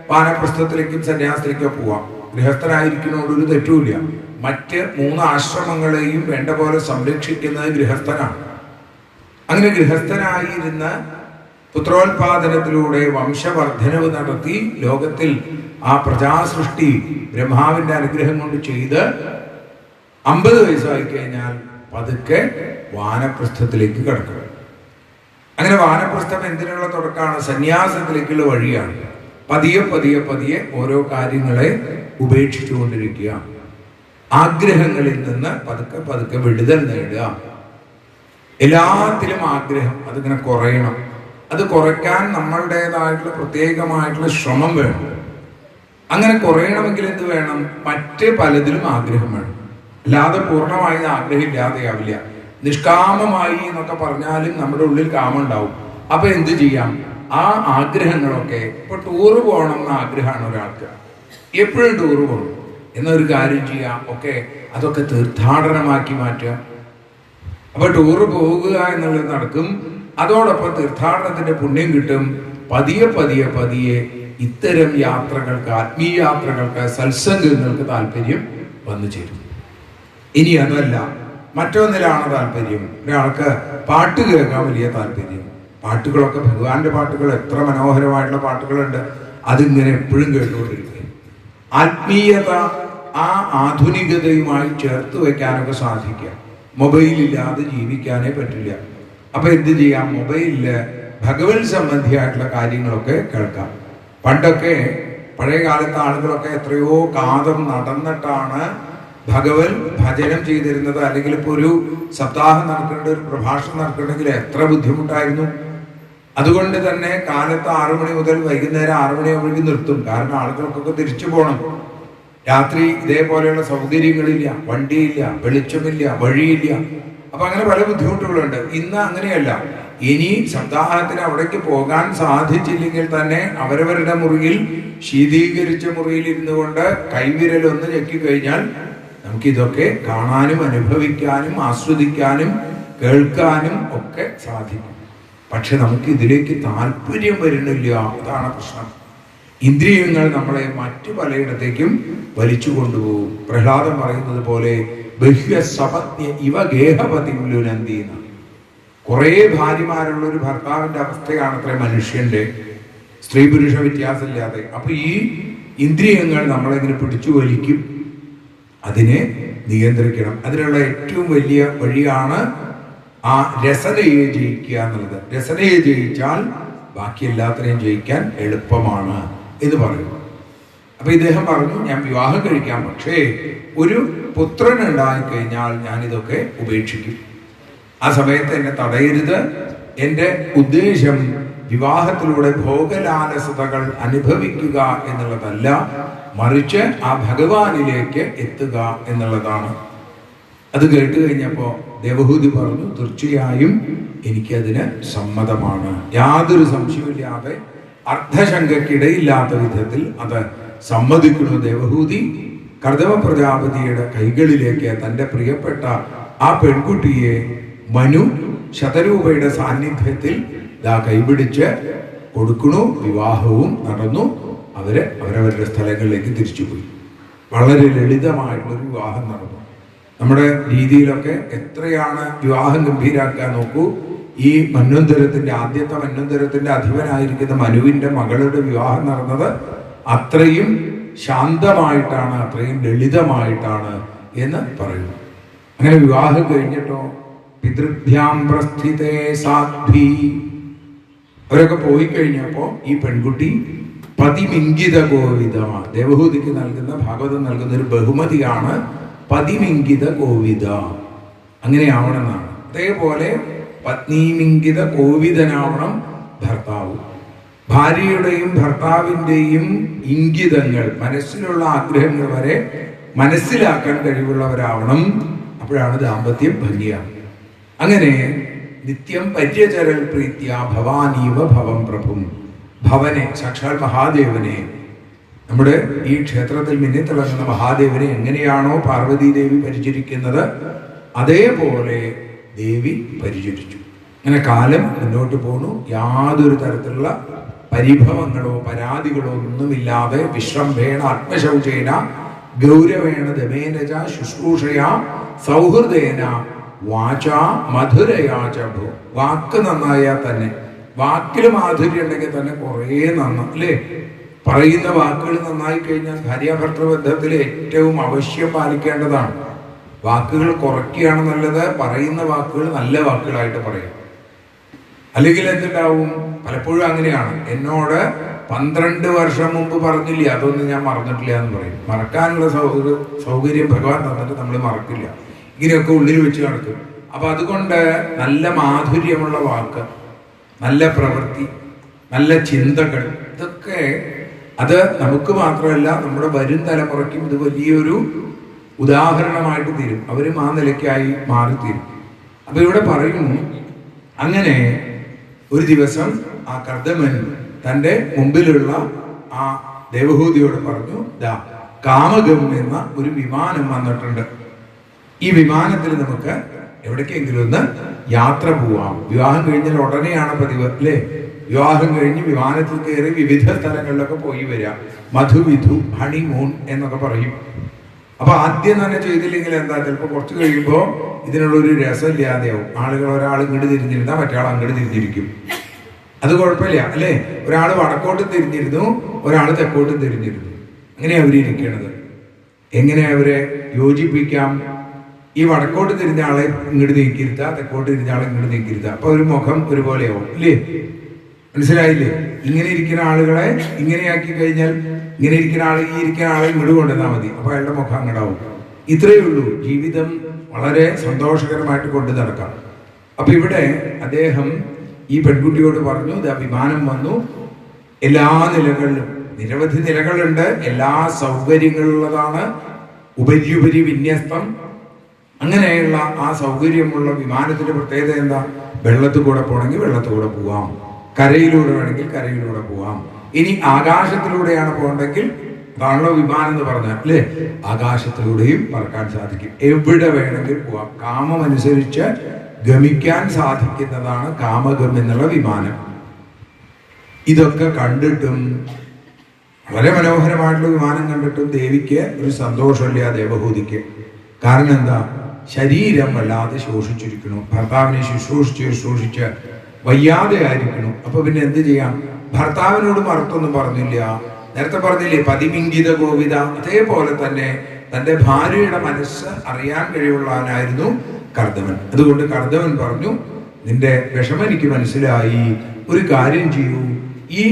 വാനപ്രസ്ഥത്തിലേക്കും സന്യാസത്തിലേക്കോ പോവാം. ഗൃഹസ്ഥനായിരിക്കുന്നതോടൊരു തെറ്റുമില്ല. മറ്റ് 3 ആശ്രമങ്ങളെയും വേണ്ട പോലെ സംരക്ഷിക്കുന്നത് ഗൃഹസ്ഥനാണ്. അങ്ങനെ ഗൃഹസ്ഥനായിരുന്ന പുത്രോത്പാദനത്തിലൂടെ വംശവർദ്ധനവ് നടത്തി ലോകത്തിൽ ആ പ്രജാസൃഷ്ടി ബ്രഹ്മാവിന്റെ അനുഗ്രഹം കൊണ്ട് ചെയ്ത് 50 വയസ്സായി കഴിഞ്ഞാൽ പതുക്കെ വാനപ്രസ്ഥത്തിലേക്ക് കടക്കുക. അങ്ങനെ വാനപ്രസ്ഥം എന്തിനുള്ള തുടക്കമാണ്? സന്യാസത്തിലേക്കുള്ള വഴിയാണ്. പതിയെ പതിയെ പതിയെ ഓരോ കാര്യങ്ങളെ ഉപേക്ഷിച്ചുകൊണ്ടിരിക്കുക. ആഗ്രഹങ്ങളിൽ നിന്ന് പതുക്കെ പതുക്കെ വിടുതൽ നേടുക. എല്ലാത്തിലും ആഗ്രഹം അതിങ്ങനെ കുറയണം. അത് കുറയ്ക്കാൻ നമ്മളുടേതായിട്ടുള്ള പ്രത്യേകമായിട്ടുള്ള ശ്രമം വേണം. അങ്ങനെ കുറയണമെങ്കിൽ എന്ത് വേണം? മറ്റ് പലതിലും ആഗ്രഹം വേണം. അല്ലാതെ പൂർണ്ണമായി ആഗ്രഹം ഇല്ലാതെയാവില്ല. നിഷ്കാമമായി എന്നൊക്കെ പറഞ്ഞാലും നമ്മുടെ ഉള്ളിൽ കാമം ഉണ്ടാവും. അപ്പൊ എന്ത് ചെയ്യാം? ആ ആഗ്രഹങ്ങളൊക്കെ, ഇപ്പൊ ടൂറ് പോകണം എന്ന ആഗ്രഹമാണ് ഒരാൾക്ക്, എപ്പോഴും ടൂറ് പോകണം എന്നൊരു കാര്യം ചെയ്യാം. അതൊക്കെ തീർത്ഥാടനമാക്കി മാറ്റുക. അപ്പൊ ടൂറ് പോകുക എന്നുള്ളത് നടക്കും. അതോടൊപ്പം തീർത്ഥാടനത്തിന്റെ പുണ്യം കിട്ടും. പതിയെ പതിയെ പതിയെ ഇത്തരം യാത്രകൾക്ക്, ആത്മീയ യാത്രകൾക്ക്, സത്സംഗങ്ങൾക്ക് താല്പര്യം വന്നു ചേരും. ഇനി അതല്ല, മറ്റൊന്നിലാണ് താല്പര്യം. ഒരാൾക്ക് പാട്ട് കേൾക്കാൻ വലിയ താല്പര്യം. പാട്ടുകളൊക്കെ, ഭഗവാന്റെ പാട്ടുകൾ എത്ര മനോഹരമായിട്ടുള്ള പാട്ടുകളുണ്ട്. അതിങ്ങനെ എപ്പോഴും കേട്ടുകൊണ്ടിരിക്കുക. ആത്മീയത ആ ആധുനികതയുമായി ചേർത്ത് വെക്കാനൊക്കെ സാധിക്കുക. മൊബൈലില്ലാതെ ജീവിക്കാനേ പറ്റില്ല. അപ്പൊ എന്ത് ചെയ്യാം? മൊബൈലില് ഭഗവത് സംബന്ധിയായിട്ടുള്ള കാര്യങ്ങളൊക്കെ കേൾക്കാം. പണ്ടൊക്കെ പഴയ കാലത്തെ ആളുകളൊക്കെ എത്രയോ കാതം നടന്നിട്ടാണ് ഭഗവത് ഭജനം ചെയ്തിരുന്നത്. അല്ലെങ്കിൽ ഇപ്പൊ ഒരു സപ്താഹം നടക്കേണ്ട, ഒരു പ്രഭാഷണം നടക്കണമെങ്കിൽ എത്ര ബുദ്ധിമുട്ടായിരുന്നു. അതുകൊണ്ട് തന്നെ കാലത്ത് 6 മണി മുതൽ വൈകുന്നേരം 6 മണിയാകുമ്പോഴേക്കും നിർത്തും. കാരണം ആളുകൾക്കൊക്കെ തിരിച്ചു പോകണം. രാത്രി ഇതേപോലെയുള്ള സൗകര്യങ്ങളില്ല, വണ്ടിയില്ല, വെളിച്ചമില്ല, വഴിയില്ല. അപ്പൊ അങ്ങനെ പല ബുദ്ധിമുട്ടുകളുണ്ട്. ഇന്ന് അങ്ങനെയല്ല. ഇനി സപ്താഹത്തിന് അവിടേക്ക് പോകാൻ സാധിച്ചില്ലെങ്കിൽ തന്നെ അവരവരുടെ മുറിയിൽ, ശീതീകരിച്ച മുറിയിൽ ഇരുന്നു കൊണ്ട് കൈവിരലൊന്ന് ഞെക്കി കഴിഞ്ഞാൽ നമുക്കിതൊക്കെ കാണാനും അനുഭവിക്കാനും ആസ്വദിക്കാനും കേൾക്കാനും ഒക്കെ സാധിക്കും. പക്ഷെ നമുക്ക് ഇതിലേക്ക് താല്പര്യം വരുന്നില്ല. അതാണ് പ്രശ്നം. ഇന്ദ്രിയങ്ങൾ നമ്മളെ മറ്റു പലയിടത്തേക്കും വലിച്ചു കൊണ്ടുപോകും. പ്രഹ്ലാദൻ പറയുന്നത് പോലെ ഇവ ഗേഹപതിലുനന്ദീന. കുറെ ഭാര്യമാരുള്ള ഒരു ഭർത്താവിന്റെ അവസ്ഥയാണത്രേ മനുഷ്യന്റെ, സ്ത്രീ പുരുഷ വ്യത്യാസമില്ലാതെ. അപ്പൊ ഈ ഇന്ദ്രിയങ്ങൾ നമ്മളെങ്ങനെ പിടിച്ചു വലിക്കും. അതിനെ നിയന്ത്രിക്കണം. അതിനുള്ള ഏറ്റവും വലിയ വഴിയാണ് ആ രസനയെ ജയിക്കുക എന്നുള്ളത്. രസനയെ ജയിച്ചാൽ ബാക്കി എല്ലാത്തിനെയും ജയിക്കാൻ എളുപ്പമാണ് എന്ന് പറയുന്നു. അപ്പൊ ഇദ്ദേഹം പറഞ്ഞു, ഞാൻ വിവാഹം കഴിക്കാം, പക്ഷേ ഒരു പുത്രൻ ഉണ്ടായിക്കഴിഞ്ഞാൽ ഞാൻ ഇതൊക്കെ ഉപേക്ഷിക്കും. ആ സമയത്ത് എന്നെ തടയരുത്. എൻ്റെ ഉദ്ദേശം വിവാഹത്തിലൂടെ ഭോഗലാലസതകൾ അനുഭവിക്കുക എന്നുള്ളതല്ല, മറിച്ച് ആ ഭഗവാനിലേക്ക് എത്തുക എന്നുള്ളതാണ്. അത് കേട്ട് കഴിഞ്ഞപ്പോൾ ദേവഹൂതി പറഞ്ഞു, തീർച്ചയായും എനിക്കതിന് സമ്മതമാണ്. യാതൊരു സംശയമില്ലാതെ, അർദ്ധശങ്കയ്ക്കിടയില്ലാത്ത വിധത്തിൽ അത് സമ്മതിക്കുന്നു ദേവഹൂതി. കർദമ പ്രജാപതിയുടെ കൈകളിലേക്ക് തൻ്റെ പ്രിയപ്പെട്ട ആ പെൺകുട്ടിയെ മനു ശതരൂപയുടെ സാന്നിധ്യത്തിൽ കൈപിടിച്ച് കൊടുക്കണു. വിവാഹവും നടന്നു. അവരവരുടെ സ്ഥലങ്ങളിലേക്ക് തിരിച്ചുപോയി. വളരെ ലളിതമായിട്ടുള്ളൊരു വിവാഹം നടന്നു. നമ്മുടെ രീതിയിലൊക്കെ എത്രയാണ് വിവാഹം ഗംഭീരാക്കാൻ നോക്കൂ. ഈ മന്വന്തരത്തിന്റെ ആദ്യത്തെ മന്വന്തരത്തിന്റെ അധിപനായിരിക്കുന്ന മനുവിന്റെ മകളുടെ വിവാഹം നടന്നത് അത്രയും ശാന്തമായിട്ടാണ്, അത്രയും ലളിതമായിട്ടാണ് എന്ന് പറയുന്നു. അങ്ങനെ വിവാഹം കഴിഞ്ഞിട്ടോ പിതൃഭ്യാം പ്രസ്ഥിതേ സാധ്വി, അവരൊക്കെ പോയി കഴിഞ്ഞപ്പോ ഈ പെൺകുട്ടി പതിമിംഗിത ഗോവിതമാണ്. ദേവഹൂതിക്ക് നൽകുന്ന, ഭാഗവതം നൽകുന്ന ഒരു ബഹുമതിയാണ് പതിമിംഗിത ഗോവിത. അങ്ങനെയാവണമെന്നാണ്. അതേപോലെ പത്നീമിംഗിത ഗോവിതനാവണം ഭർത്താവ്. ഭാര്യയുടെയും ഭർത്താവിൻ്റെയും ഇംഗിതങ്ങൾ, മനസ്സിലുള്ള ആഗ്രഹങ്ങൾ വരെ മനസ്സിലാക്കാൻ കഴിവുള്ളവരാവണം. അപ്പോഴാണ് ദാമ്പത്യം ഭംഗിയാവും. അങ്ങനെ നിത്യം പര്യചരൽ പ്രീത്യ ഭവാനീവ ഭവം പ്രഭും. ഭവനെ, സാക്ഷാൽ മഹാദേവനെ, നമ്മുടെ ഈ ക്ഷേത്രത്തിൽ മിന്നിത്തിളങ്ങുന്ന മഹാദേവനെ എങ്ങനെയാണോ പാർവതീദേവി പരിചരിക്കുന്നത്, അതേപോലെ ദേവി പരിചരിച്ചു. അങ്ങനെ കാലം മുന്നോട്ട് പോണു. യാതൊരു തരത്തിലുള്ള പരിഭവങ്ങളോ പരാതികളോ ഒന്നുമില്ലാതെ വിശ്രംഭേണ ആത്മശൗചേന ഗൗരവേണ ദമേനജ ശുശ്രൂഷയ സൗഹൃദേന വാചാ മധുരയാചഭു. വാക്ക് നന്നായാൽ തന്നെ, വാക്കിൽ മാധുര്യം ഉണ്ടെങ്കിൽ തന്നെ കുറേ നന്ന അല്ലേ. പറയുന്ന വാക്കുകൾ നന്നായി കഴിഞ്ഞാൽ ഭാര്യാഭർത്തൃ ബന്ധത്തിൽ ഏറ്റവും അവശ്യം പാലിക്കേണ്ടതാണ്. വാക്കുകൾ കുറയ്ക്കുകയാണ് നല്ലത്. പറയുന്ന വാക്കുകൾ നല്ല വാക്കുകളായിട്ട് പറയും. അല്ലെങ്കിൽ എന്തുണ്ടാവും? പലപ്പോഴും അങ്ങനെയാണ്. എന്നോട് 12 വർഷം മുമ്പ് പറഞ്ഞില്ല, അതൊന്നും ഞാൻ മറന്നിട്ടില്ല എന്ന് പറയും. മറക്കാനുള്ള സൗകര്യം ഭഗവാൻ തന്നിട്ട് നമ്മൾ മറക്കില്ല. ഇങ്ങനെയൊക്കെ ഉള്ളിൽ വെച്ച് കിടക്കും. അപ്പൊ അതുകൊണ്ട് നല്ല മാധുര്യമുള്ള വാക്ക്, നല്ല പ്രവൃത്തി, നല്ല ചിന്തകൾ, ഇതൊക്കെ അത് നമുക്ക് മാത്രമല്ല നമ്മുടെ വരും തലമുറയ്ക്കും ഇത് വലിയൊരു ഉദാഹരണമായിട്ട് തീരും. അവരും ആ നിലയ്ക്കായി മാറിത്തീരും. അപ്പൊ ഇവിടെ പറയുന്നു, അങ്ങനെ ഒരു ദിവസം ആ കർദമൻ തൻ്റെ മുമ്പിലുള്ള ആ ദേവഹൂതിയോട് പറഞ്ഞു, ദാ കാമകം എന്ന ഒരു വിമാനം വന്നിട്ടുണ്ട്. ഈ വിമാനത്തിൽ നമുക്ക് എവിടേക്കെങ്കിലും ഒന്ന് യാത്ര പോവാം. വിവാഹം കഴിഞ്ഞാൽ ഉടനെയാണ് പതിവ് അല്ലേ? വിവാഹം കഴിഞ്ഞ് വിമാനത്തിൽ കയറി വിവിധ സ്ഥലങ്ങളിലൊക്കെ പോയി വരിക. മധുവിധു, ഹണിമൂൺ എന്നൊക്കെ പറയും. അപ്പൊ ആദ്യം തന്നെ ചെയ്തില്ലെങ്കിൽ എന്താ, ചിലപ്പോൾ കുറച്ച് കഴിയുമ്പോൾ ഇതിനുള്ളൊരു രസമില്ലാതെയാവും. ആളുകൾ ഒരാൾ ഇങ്ങോട്ട് തിരിഞ്ഞിരുന്നാൽ മറ്റേ ആൾ അങ്ങോട്ട് തിരിഞ്ഞിരിക്കും. അത് കുഴപ്പമില്ല അല്ലേ? ഒരാൾ വടക്കോട്ട് തിരിഞ്ഞിരുന്നു, ഒരാൾ തെക്കോട്ട് തിരിഞ്ഞിരുന്നു. അങ്ങനെയാ അവരിയ്ക്കണത്. എങ്ങനെ അവരെ യോജിപ്പിക്കാം? ഈ വടക്കോട്ട് തിരിഞ്ഞ ആളെ ഇങ്ങോട്ട് നീക്കിയിരുത്ത, തെക്കോട്ട് തിരിഞ്ഞ ആളെ ഇങ്ങോട്ട് നീക്കിയിരുത്ത. അപ്പൊ ഒരു മുഖം ഒരുപോലെയാവും ഇല്ലേ? മനസ്സിലായില്ലേ? ഇങ്ങനെ ഇരിക്കുന്ന ആളുകളെ ഇങ്ങനെയാക്കി കഴിഞ്ഞാൽ, ഇങ്ങനെ ഇരിക്കുന്ന ആളെ ഈ ഇരിക്കുന്ന ആളെ ഇങ്ങോട്ട് കൊണ്ടുവന്നാൽ മതി. അപ്പൊ അയാളുടെ മുഖം അങ്ങടാവും. ഇത്രയേ ഉള്ളൂ. ജീവിതം വളരെ സന്തോഷകരമായിട്ട് കൊണ്ടു നടക്കാം. അപ്പൊ ഇവിടെ അദ്ദേഹം ഈ പെൺകുട്ടിയോട് പറഞ്ഞു, ഇതാ വിമാനം വന്നു. എല്ലാ നിലകളിലും, നിരവധി നിലകളുണ്ട്, എല്ലാ സൗകര്യങ്ങളുള്ളതാണ്, ഉപരി വിന്യസ്തം. അങ്ങനെയുള്ള ആ സൗകര്യമുള്ള വിമാനത്തിന്റെ പ്രത്യേകത എന്താ? വെള്ളത്തിൽ കൂടെ പോകണമെങ്കിൽ വെള്ളത്തിൽ കൂടെ പോവാം, കരയിലൂടെ വേണമെങ്കിൽ കരയിലൂടെ പോവാം. ഇനി ആകാശത്തിലൂടെയാണ് പോകണമെങ്കിൽ, അതാണല്ലോ വിമാനം എന്ന് പറഞ്ഞാൽ അല്ലേ, ആകാശത്തിലൂടെയും പറക്കാൻ സാധിക്കും. എവിടെ വേണമെങ്കിൽ പോവാം. കാമം അനുസരിച്ച് ഗമിക്കാൻ സാധിക്കുന്നതാണ് കാമകം എന്നുള്ള വിമാനം. ഇതൊക്കെ കണ്ടിട്ടും, വളരെ മനോഹരമായിട്ടുള്ള വിമാനം കണ്ടിട്ടും ദേവിക്ക് ഒരു സന്തോഷമില്ല, ദേവഹൂതിക്ക്. കാരണം എന്താ? ശരീരം വല്ലാതെ ശോഷിച്ചിരിക്കണു. ഭർത്താവിനെ ശുശ്രൂഷിച്ച് വയ്യാതെ ആയിരിക്കണു. അപ്പൊ പിന്നെ എന്ത് ചെയ്യാം? ഭർത്താവിനോട് മറുത്തൊന്നും പറഞ്ഞില്ല. നേരത്തെ പറഞ്ഞില്ലേ പതിമിംഗിത ഗോവിത. അതേപോലെ തന്നെ തന്റെ ഭാര്യയുടെ മനസ്സ് അറിയാൻ കഴിവുള്ളവനായിരുന്നു കർദമൻ. അതുകൊണ്ട് കർദമൻ പറഞ്ഞു, നിന്റെ വിഷമം എനിക്ക് മനസ്സിലായി, ഒരു കാര്യം ചെയ്യൂ, ഈ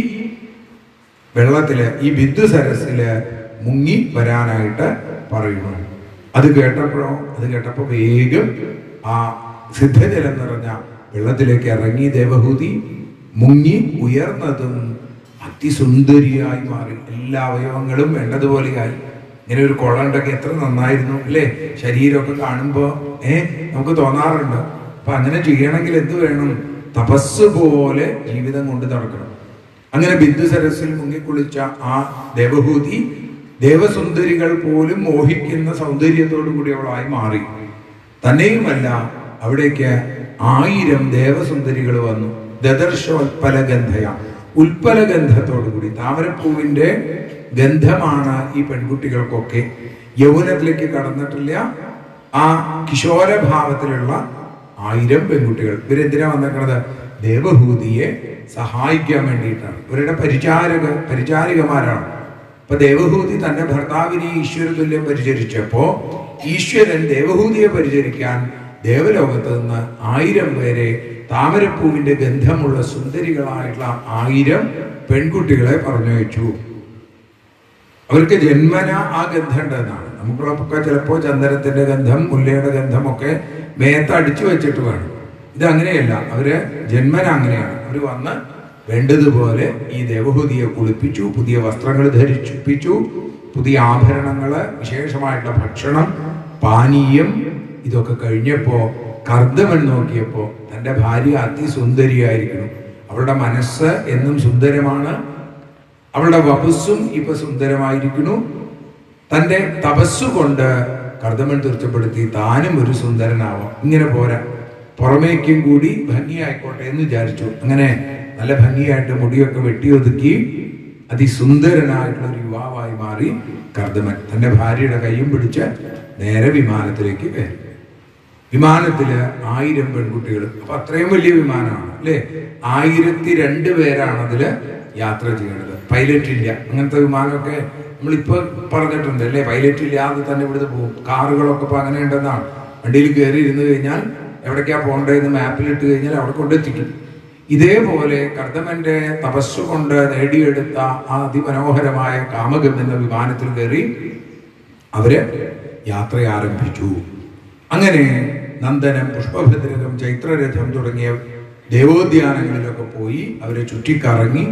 വെള്ളത്തില്, ഈ ബിന്ദു സരസില് മുങ്ങി വരാനായിട്ട് പറയുന്നു. അത് കേട്ടപ്പോ വേഗം ആ സിദ്ധജലം നിറഞ്ഞ വെള്ളത്തിലേക്ക് ഇറങ്ങി ദേവഹൂതി മുങ്ങി ഉയർന്നതും അതിസുന്ദരിയായി മാറി. എല്ലാ അവയവങ്ങളും വേണ്ടതുപോലെയായി. ഇങ്ങനെ ഒരു കുളം ഉണ്ടെങ്കിൽ എത്ര നന്നായിരുന്നു അല്ലേ? ശരീരമൊക്കെ കാണുമ്പോൾ നമുക്ക് തോന്നാറുണ്ട്. അപ്പൊ അങ്ങനെ ചെയ്യണമെങ്കിൽ എന്ത് വേണം? തപസ് പോലെ ജീവിതം കൊണ്ട് നടക്കണം. അങ്ങനെ ബിന്ദു സരസിൽ മുങ്ങിക്കുളിച്ച ആ ദേവഹൂതി ദേവസുന്ദരികൾ പോലും മോഹിക്കുന്ന സൗന്ദര്യത്തോടു കൂടി അവളായി മാറി. തന്നെയുമല്ല, അവിടേക്ക് 1000 ദേവസുന്ദരികൾ വന്നു. ദദർശോൽപലഗന്ധയ, ഉൽപ്പലഗന്ധത്തോടു കൂടി, താമരപ്പൂവിന്റെ ഗന്ധമാണ് ഈ പെൺകുട്ടികൾക്കൊക്കെ. യൗവനത്തിലേക്ക് കടന്നിട്ടില്ല, ആ കിശോരഭാവത്തിലുള്ള 1000 പെൺകുട്ടികൾ. ഇവരെന്തിനാ വന്നേക്കണത്? ദേവഹൂതിയെ സഹായിക്കാൻ വേണ്ടിയിട്ടാണ്. ഇവരുടെ പരിചാരികമാരാണ്. അപ്പൊ ദേവഹൂതി തന്റെ ഭർത്താവിനെ ഈശ്വരതുല്യം പരിചരിച്ചപ്പോ ഈശ്വരൻ ദേവഹൂതിയെ പരിചരിക്കാൻ ദേവലോകത്ത് നിന്ന് 1000 പേരെ, താമരപ്പൂവിന്റെ ഗന്ധമുള്ള സുന്ദരികളായിട്ടുള്ള 1000 പെൺകുട്ടികളെ പറഞ്ഞയച്ചു. അവർക്ക് ജന്മന ആ ഗന്ധം ഉണ്ടെന്നാണ്. നമുക്കൊക്കെ ചിലപ്പോൾ ചന്ദനത്തിന്റെ ഗന്ധം, മുല്ലയുടെ ഗന്ധമൊക്കെ മേത്ത് അടിച്ചു വെച്ചിട്ട് വേണം. ഇതങ്ങനെയല്ല, അവര് ജന്മന അങ്ങനെയാണ്. അവര് വന്ന് വേണ്ടതുപോലെ ഈ ദേവഹൂതിയെ കുളിപ്പിച്ചു, പുതിയ വസ്ത്രങ്ങൾ ധരിപ്പിച്ചു, പുതിയ ആഭരണങ്ങള്, വിശേഷമായിട്ടുള്ള ഭക്ഷണം, പാനീയം, ഇതൊക്കെ കഴിഞ്ഞപ്പോ കർദമൻ നോക്കിയപ്പോ തന്റെ ഭാര്യ അതിസുന്ദരിയായിരിക്കണം. അവളുടെ മനസ്സ് എന്നും സുന്ദരമാണ്. അവളുടെ വപസ്സും ഇപ്പൊ സുന്ദരമായിരിക്കുന്നു. തന്റെ തപസ്സു കൊണ്ട് കർദമൻ തീർച്ചപ്പെടുത്തി താനും ഒരു സുന്ദരനാവാം. ഇങ്ങനെ പോരാ, പുറമേക്കും കൂടി ഭംഗിയായിക്കോട്ടെ എന്ന് വിചാരിച്ചു. അങ്ങനെ നല്ല ഭംഗിയായിട്ട് മുടിയൊക്കെ വെട്ടിയൊതുക്കി അതിസുന്ദരനായിട്ടുള്ള ഒരു യുവാവായി മാറി കർദമൻ. തന്റെ ഭാര്യയുടെ കൈയും പിടിച്ച് നേരെ വിമാനത്തിലേക്ക് കയറി. വിമാനത്തില് 1000 പെൺകുട്ടികൾ. അപ്പൊ അത്രയും വലിയ വിമാനമാണ് അല്ലെ? 1002 പേരാണ് അതില് യാത്ര ചെയ്യണത്. പൈലറ്റ് ഇല്ല. അങ്ങനത്തെ വിമാനമൊക്കെ നമ്മളിപ്പോ പറഞ്ഞിട്ടുണ്ട് അല്ലെ? പൈലറ്റ് ഇല്ലാതെ തന്നെ ഇവിടുന്ന് പോകും. കാറുകളൊക്കെ ഇപ്പൊ അങ്ങനെ ഉണ്ടെന്നാണ്. വണ്ടിയിൽ കയറി ഇരുന്ന് കഴിഞ്ഞാൽ എവിടേക്കാ പോകേണ്ടതെന്ന് മാപ്പിലിട്ട് കഴിഞ്ഞാൽ അവിടെ കൊണ്ടെത്തിക്കും. ഇതേപോലെ കർദമന്റെ തപസ്സു കൊണ്ട് നേടിയെടുത്ത ആ അതിമനോഹരമായ കാമഗം എന്ന വിമാനത്തിൽ കയറി അവര് യാത്ര ആരംഭിച്ചു. അങ്ങനെ നന്ദനം, പുഷ്പഭദ്രകം, ചൈത്രരഥം തുടങ്ങിയ ദേവോദ്യാനങ്ങളിലൊക്കെ പോയി അവരെ ചുറ്റിക്കറങ്ങി.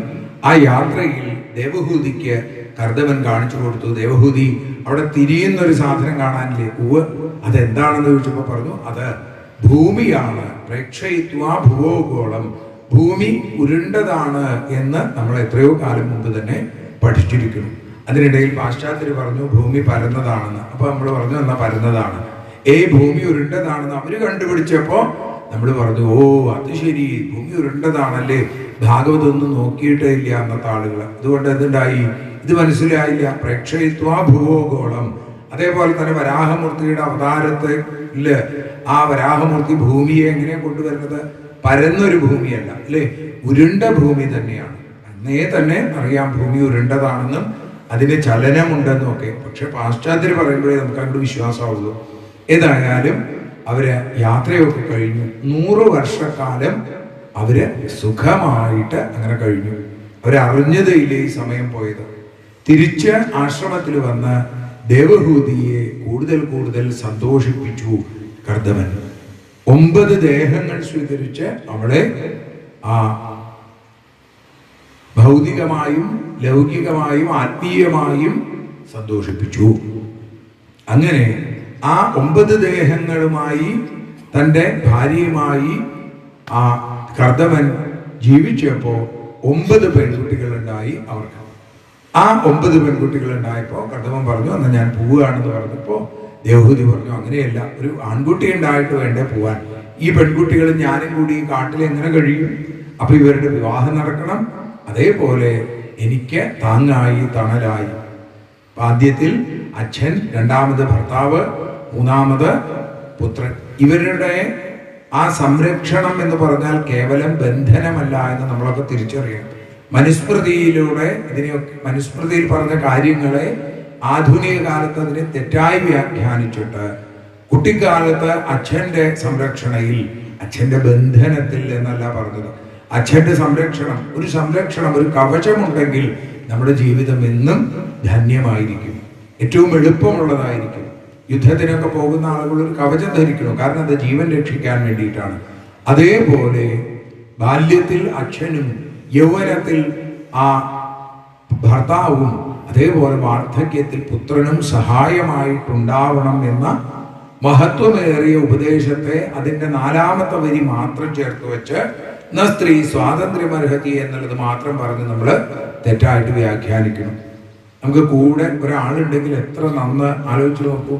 ആ യാത്രയിൽ ദേവഹൂതിക്ക് കർദമൻ കാണിച്ചു കൊടുത്തു. ദേവഹൂതി അവിടെ തിരിയുന്നൊരു സാധനം കാണാനില്ലേ? അതെന്താണെന്ന് ചോദിച്ചപ്പോ പറഞ്ഞു, അത് ഭൂമിയാണ്. പ്രേക്ഷയിത്വാ ഭുവോഗോളം, ഭൂമി ഉരുണ്ടതാണ് എന്ന് നമ്മൾ എത്രയോ കാലം മുമ്പ് തന്നെ പഠിച്ചിരിക്കുന്നു. അതിനിടയിൽ പാശ്ചാത്യർ പറഞ്ഞു ഭൂമി പരന്നതാണെന്ന്. അപ്പൊ നമ്മൾ പറഞ്ഞു എന്നാ പരന്നതാണ്. ഭൂമി ഉരുണ്ടതാണെന്ന് അവര് കണ്ടുപിടിച്ചപ്പോ നമ്മൾ പറഞ്ഞു, ഓ അത് ശരി, ഭൂമി ഉരുണ്ടതാണല്ലേ. ഭാഗവതൊന്നും നോക്കിയിട്ടേ ഇല്ല അന്നത്തെ ആളുകൾ. അതുകൊണ്ട് എന്തുണ്ടായി? ഇത് മനസ്സിലായില്ല. പ്രേക്ഷയിത്വാ ഭുവോഗോളം. അതേപോലെ തന്നെ വരാഹമൂർത്തിയുടെ അവതാരത്തില് ആ വരാഹമൂർത്തി ഭൂമിയെ എങ്ങനെ കൊണ്ടുവരുന്നത്? പരന്നൊരു ഭൂമിയല്ല അല്ലെ, ഉരുണ്ട ഭൂമി തന്നെയാണ്. അന്നേ തന്നെ അറിയാം ഭൂമി ഉരുണ്ടതാണെന്നും അതിന് ചലനമുണ്ടെന്നും ഒക്കെ. പക്ഷെ പാശ്ചാത്യർ പറയുമ്പോഴേ നമുക്ക് അങ്ങോട്ട് വിശ്വാസമാവുള്ളൂ. ഏതായാലും അവര് യാത്രയൊക്കെ കഴിഞ്ഞു. 100 വർഷക്കാലം അവര് സുഖമായിട്ട് അങ്ങനെ കഴിഞ്ഞു. അവരറിഞ്ഞതേ ഇല്ല ഈ സമയം പോയത്. തിരിച്ച് ആശ്രമത്തിൽ വന്ന് ദേവഹൂതിയെ കൂടുതൽ കൂടുതൽ സന്തോഷിപ്പിച്ചു കർദമൻ. 9 ദേഹങ്ങൾ സ്വീകരിച്ച് അവളെ ആ ഭൗതികമായും ലൗകികമായും ആത്മീയമായും സന്തോഷിപ്പിച്ചു. അങ്ങനെ ആ 9 ദേഹങ്ങളുമായി തൻ്റെ ഭാര്യയുമായി ആ കർദമൻ ജീവിച്ചപ്പോ 9 പെൺകുട്ടികളുണ്ടായി അവർക്ക്. ആ 9 പെൺകുട്ടികളുണ്ടായപ്പോ കർദമൻ പറഞ്ഞു, എന്നാ ഞാൻ പോവുകയാണെന്ന് പറഞ്ഞപ്പോ ദേവഹൂതി പറഞ്ഞു, അങ്ങനെയല്ല, ഒരു ആൺകുട്ടി ഉണ്ടായിട്ട് വേണ്ടേ പോവാൻ. ഈ പെൺകുട്ടികളും ഞാനും കൂടി ഈ കാട്ടിൽ എങ്ങനെ കഴിയും? അപ്പൊ ഇവരുടെ വിവാഹം നടക്കണം. അതേപോലെ എനിക്ക് താങ്ങായി തണലായി. ആദ്യത്തിൽ അച്ഛൻ, രണ്ടാമത് ഭർത്താവ്, മൂന്നാമത് പുത്രൻ. ഇവരുടെ ആ സംരക്ഷണം എന്ന് പറഞ്ഞാൽ കേവലം ബന്ധനമല്ല എന്ന് നമ്മളൊക്കെ തിരിച്ചറിയണം. മനുസ്മൃതിയിലൂടെ ഇതിനെയൊക്കെ, മനുസ്മൃതിയിൽ പറഞ്ഞ കാര്യങ്ങളെ ആധുനിക കാലത്ത് അതിനെ തെറ്റായി വ്യാഖ്യാനിച്ചിട്ട് കുട്ടിക്കാലത്ത് അച്ഛന്റെ സംരക്ഷണയിൽ, അച്ഛന്റെ ബന്ധനത്തിൽ എന്നല്ല പറഞ്ഞത്. അച്ഛന്റെ സംരക്ഷണം, ഒരു സംരക്ഷണം, ഒരു കവചമുണ്ടെങ്കിൽ നമ്മുടെ ജീവിതം എന്നും ധന്യമായിരിക്കും, ഏറ്റവും എളുപ്പമുള്ളതായിരിക്കും. യുദ്ധത്തിനൊക്കെ പോകുന്ന ആളുകൾ ഒരു കവചം ധരിക്കണം, കാരണം അത് ജീവൻ രക്ഷിക്കാൻ വേണ്ടിയിട്ടാണ്. അതേപോലെ ബാല്യത്തിൽ അച്ഛനും യൗവനത്തിൽ ആ ഭർത്താവും അതേപോലെ വാർദ്ധക്യത്തിൽ പുത്രനും സഹായമായിട്ടുണ്ടാവണം എന്ന മഹത്വമേറിയ ഉപദേശത്തെ അതിൻ്റെ 4ാമത്തെ വരി മാത്രം ചേർത്ത് വെച്ച് ന സ്ത്രീ സ്വാതന്ത്ര്യമർഹതി എന്നുള്ളത് മാത്രം പറഞ്ഞ് നമ്മൾ തെറ്റായിട്ട് വ്യാഖ്യാനിക്കണം. നമുക്ക് കൂടെ ഒരാളുണ്ടെങ്കിൽ എത്ര നന്ന് ആലോചിച്ച് നോക്കൂ.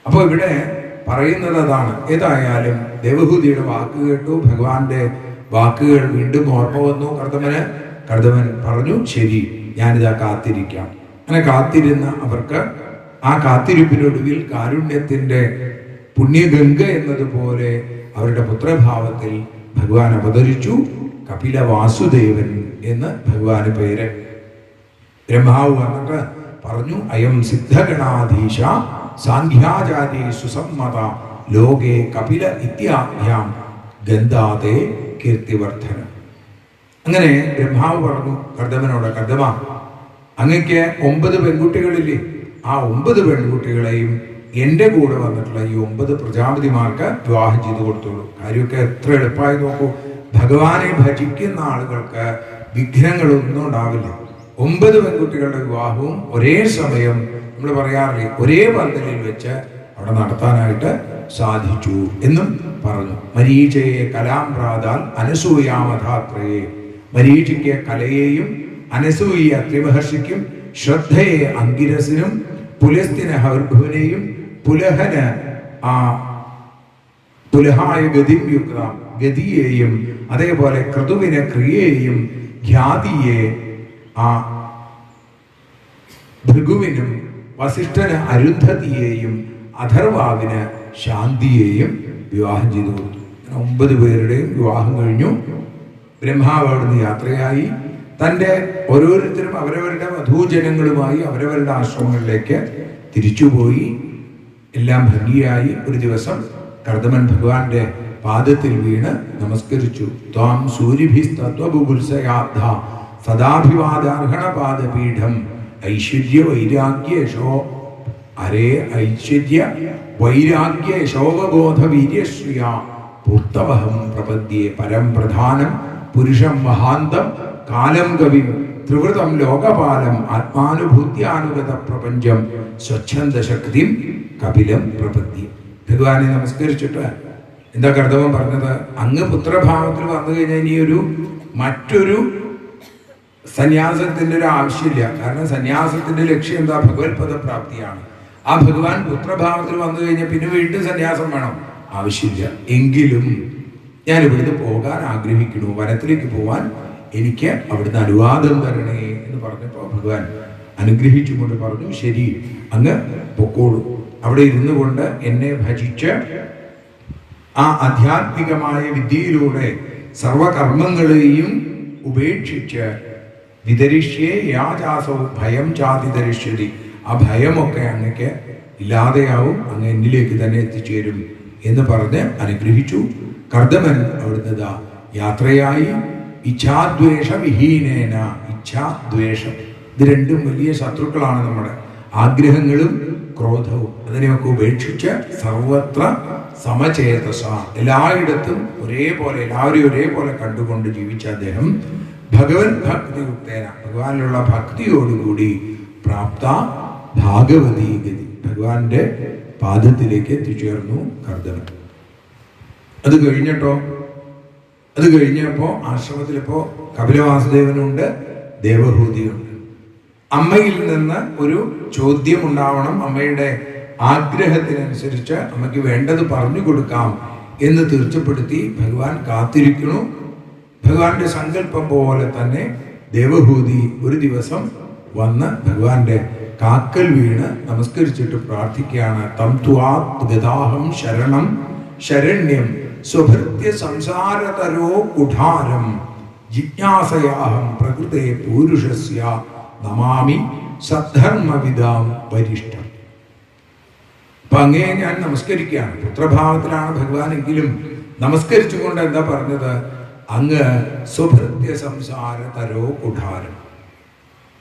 അപ്പോൾ ഇവിടെ പറയുന്നത് അതാണ്. ഏതായാലും ദേവഹൂതിയുടെ വാക്ക് കേട്ടു, ഭഗവാന്റെ വാക്കുകൾ വീണ്ടും ഓർമ്മ വന്നു കർദമന്. കർദമൻ പറഞ്ഞു, ശരി, ഞാനിതാ കാത്തിരിക്കാം. അങ്ങനെ കാത്തിരുന്ന അവർക്ക് ആ കാത്തിരിപ്പിനൊടുവിൽ കാരുണ്യത്തിന്റെ പുണ്യഗംഗ എന്നതുപോലെ അവരുടെ പുത്രഭാവത്തിൽ ഭഗവാൻ അവതരിച്ചു. കപില വാസുദേവൻ എന്ന് ഭഗവാന് പേര്. ബ്രഹ്മാവ് വന്നിട്ട് പറഞ്ഞു, അയം സിദ്ധഗണാധീശ സാഖ്യാചാര്യേ സുസമ്മത ലോകേ കപില ഇത്യാഭ്യാം ഗന്ധാതേ കീർത്തിവർദ്ധനം. അങ്ങനെ ബ്രഹ്മാവ് പറഞ്ഞു കർദമനോട്, കർദമ, അങ്ങക്ക് 9 പെൺകുട്ടികളില്ലേ, ആ 9 പെൺകുട്ടികളെയും എൻ്റെ കൂടെ വന്നിട്ടുള്ള ഈ 9 പ്രജാപതിമാർക്ക് വിവാഹം ചെയ്തു കൊടുത്തോളൂ. കാര്യമൊക്കെ എത്ര എളുപ്പമായി നോക്കൂ. ഭഗവാനെ ഭജിക്കുന്ന ആളുകൾക്ക് വിഘ്നങ്ങളൊന്നും ഉണ്ടാവില്ല. 9 പെൺകുട്ടികളുടെ വിവാഹവും ഒരേ സമയം, നമ്മൾ പറയാറില്ലേ, ഒരേ പന്തലിൽ വെച്ച് അവിടെ നടത്താനായിട്ട് സാധിച്ചു എന്നും പറഞ്ഞു. മരീചയെ കലാം പ്രാതാൽ അനസൂയാമധാത്രയെ. മരീചിക്ക് കലയെയും അനസൂയ ത്രിമഹർഷിക്കും ശ്രദ്ധയെ അങ്കിരസിനും പുലസ്തിന് ഹർഭുവിനെയും പുലഹന് പുലഹായ ഗതിയുക്ത ഗതിയെയും അതേപോലെ ക്രതുവിന് ക്രിയയെയും ഖ്യാതിയെ ഭൃഗുവിനും വസിഷ്ഠന് അരുന്ധതിയെയും അഥർവാവിന് ശാന്തിയെയും വിവാഹം ചെയ്തു കൊടുത്തു. 9 പേരുടെയും വിവാഹം കഴിഞ്ഞു. ബ്രഹ്മാവ് അവിടുന്ന് യാത്രയായി. തൻ്റെ ഓരോരുത്തരും അവരവരുടെ വധൂജനങ്ങളുമായി അവരവരുടെ ആശ്രമങ്ങളിലേക്ക് തിരിച്ചുപോയി. എല്ലാം ഭംഗിയായി. ഒരു ദിവസം കർദമൻ ഭഗവാന്റെ പാദത്തിൽ വീണ് നമസ്കരിച്ചു. ത്വാം സൂര്യഭിസ്തത്വബുഭുത്സയാദ്ധ സദാഭിവാദാർഹണപാദപീഠം ഐശ്വര്യ വൈരാഗ്യേശോ അരേ ഐശ്വര്യ വൈരാഗ്യേശോപബോധ വീര്യശ്രിയ പൂർത്തവഹം പ്രപദ്യേ പരം പ്രധാനം പുരുഷം മഹാന്തം കാലം കവിം ത്രിവൃതം ലോകപാലം ആത്മാനുഭൂത്യാനുഗത പ്രപഞ്ചം സ്വച്ഛന്ദ ശക്തിം കപിലം പ്രപദ്യ. ഭഗവാനെ നമസ്കരിച്ചിട്ട് എന്താ കർദമൻ പറഞ്ഞത്? അങ്ങ് പുത്രഭാവത്തിൽ വന്നു കഴിഞ്ഞാൽ ഇനി മറ്റൊരു സന്യാസത്തിന്റെ ഒരു ആവശ്യമില്ല. കാരണം സന്യാസത്തിന്റെ ലക്ഷ്യം എന്താ? ഭഗവത് പദപ്രാപ്തിയാണ്. ആ ഭഗവാൻ പുത്രഭാവത്തിൽ വന്നു കഴിഞ്ഞാൽ പിന്നെ വീണ്ടും സന്യാസം വേണം, ആവശ്യമില്ല. എങ്കിലും ഞാൻ ഇവിടുന്ന് പോകാൻ ആഗ്രഹിക്കുന്നു, വനത്തിലേക്ക് പോവാൻ എനിക്ക് അവിടുന്ന് അനുവാദം തരണേ എന്ന് പറഞ്ഞപ്പോൾ ഭഗവാൻ അനുഗ്രഹിച്ചുകൊണ്ട് പറഞ്ഞു, ശരി, അങ്ങ് പൊക്കോളൂ. അവിടെ ഇരുന്നു കൊണ്ട് എന്നെ ഭജിച്ച് ആ ആധ്യാത്മികമായ വിദ്യയിലൂടെ സർവകർമ്മങ്ങളെയും ഉപേക്ഷിച്ച് വിതരിഷ്യേ യാചാസോ ഭയം ചാതിതരിഷ്യതി. ആ ഭയമൊക്കെ അങ്ങക്ക് ഇല്ലാതെയാവും, അങ്ങ് എന്നിലേക്ക് തന്നെ എത്തിച്ചേരും എന്ന് പറഞ്ഞ് അനുഗ്രഹിച്ചു. കർദമൻ അവിടുന്ന് യാത്രയായി. ഇച്ഛാദ്വേഷ വിഹീനേന. ഇച്ഛാദ്വേഷം, ഇത് രണ്ടും വലിയ ശത്രുക്കളാണ് നമ്മുടെ. ആഗ്രഹങ്ങളും ക്രോധവും അതിനെയൊക്കെ ഉപേക്ഷിച്ച് സർവത്ര സമചേതസ, എല്ലായിടത്തും ഒരേപോലെ, എല്ലാവരെയും ഒരേപോലെ കണ്ടുകൊണ്ട് ജീവിച്ച അദ്ദേഹം ഭഗവത് ഭക്തിയുക്തേന, ഭഗവാനിലുള്ള ഭക്തിയോടുകൂടി പ്രാപ്ത ഭാഗവതീ ഗതി, ഭഗവാന്റെ പാദത്തിലേക്ക് എത്തിച്ചേർന്നു കർദമൻ. അത് കഴിഞ്ഞപ്പോ ആശ്രമത്തിലിപ്പോ കപിലവാസുദേവനുണ്ട്, ദേവഹൂതിയുണ്ട്. അമ്മയിൽ നിന്ന് ഒരു ചോദ്യം ഉണ്ടാവണം, അമ്മയുടെ ആഗ്രഹത്തിനനുസരിച്ച് അമ്മയ്ക്ക് വേണ്ടത് പറഞ്ഞു കൊടുക്കാം എന്ന് തീർച്ചപ്പെടുത്തി ഭഗവാൻ കാത്തിരിക്കുന്നു. ഭഗവാന്റെ സങ്കല്പം പോലെ തന്നെ ദേവഹൂതി ഒരു ദിവസം വന്ന് ഭഗവാന്റെ കാക്കൽ വീണ് നമസ്കരിച്ചിട്ട് പ്രാർത്ഥിക്കുകയാണ്. തം ത്വാത് ഗതാഹം ശരണം ശരണ്യം സ്വഭൃത്യ സംസാരതരോ കുഠാരം ജിജ്ഞാസയാഹം പ്രകൃതേ പൂരുഷസ്യ നമാമി സദ്ധർമ്മവിദാം വരിഷ്ഠം. അപ്പൊ അങ്ങേ ഞാൻ നമസ്കരിക്കുകയാണ്. പുത്രഭാവത്തിലാണ് ഭഗവാനെങ്കിലും നമസ്കരിച്ചുകൊണ്ട് എന്താ പറഞ്ഞത്? അങ്ങ് സ്വഭൃത്യ സംസാരതരോ കുഠാരം,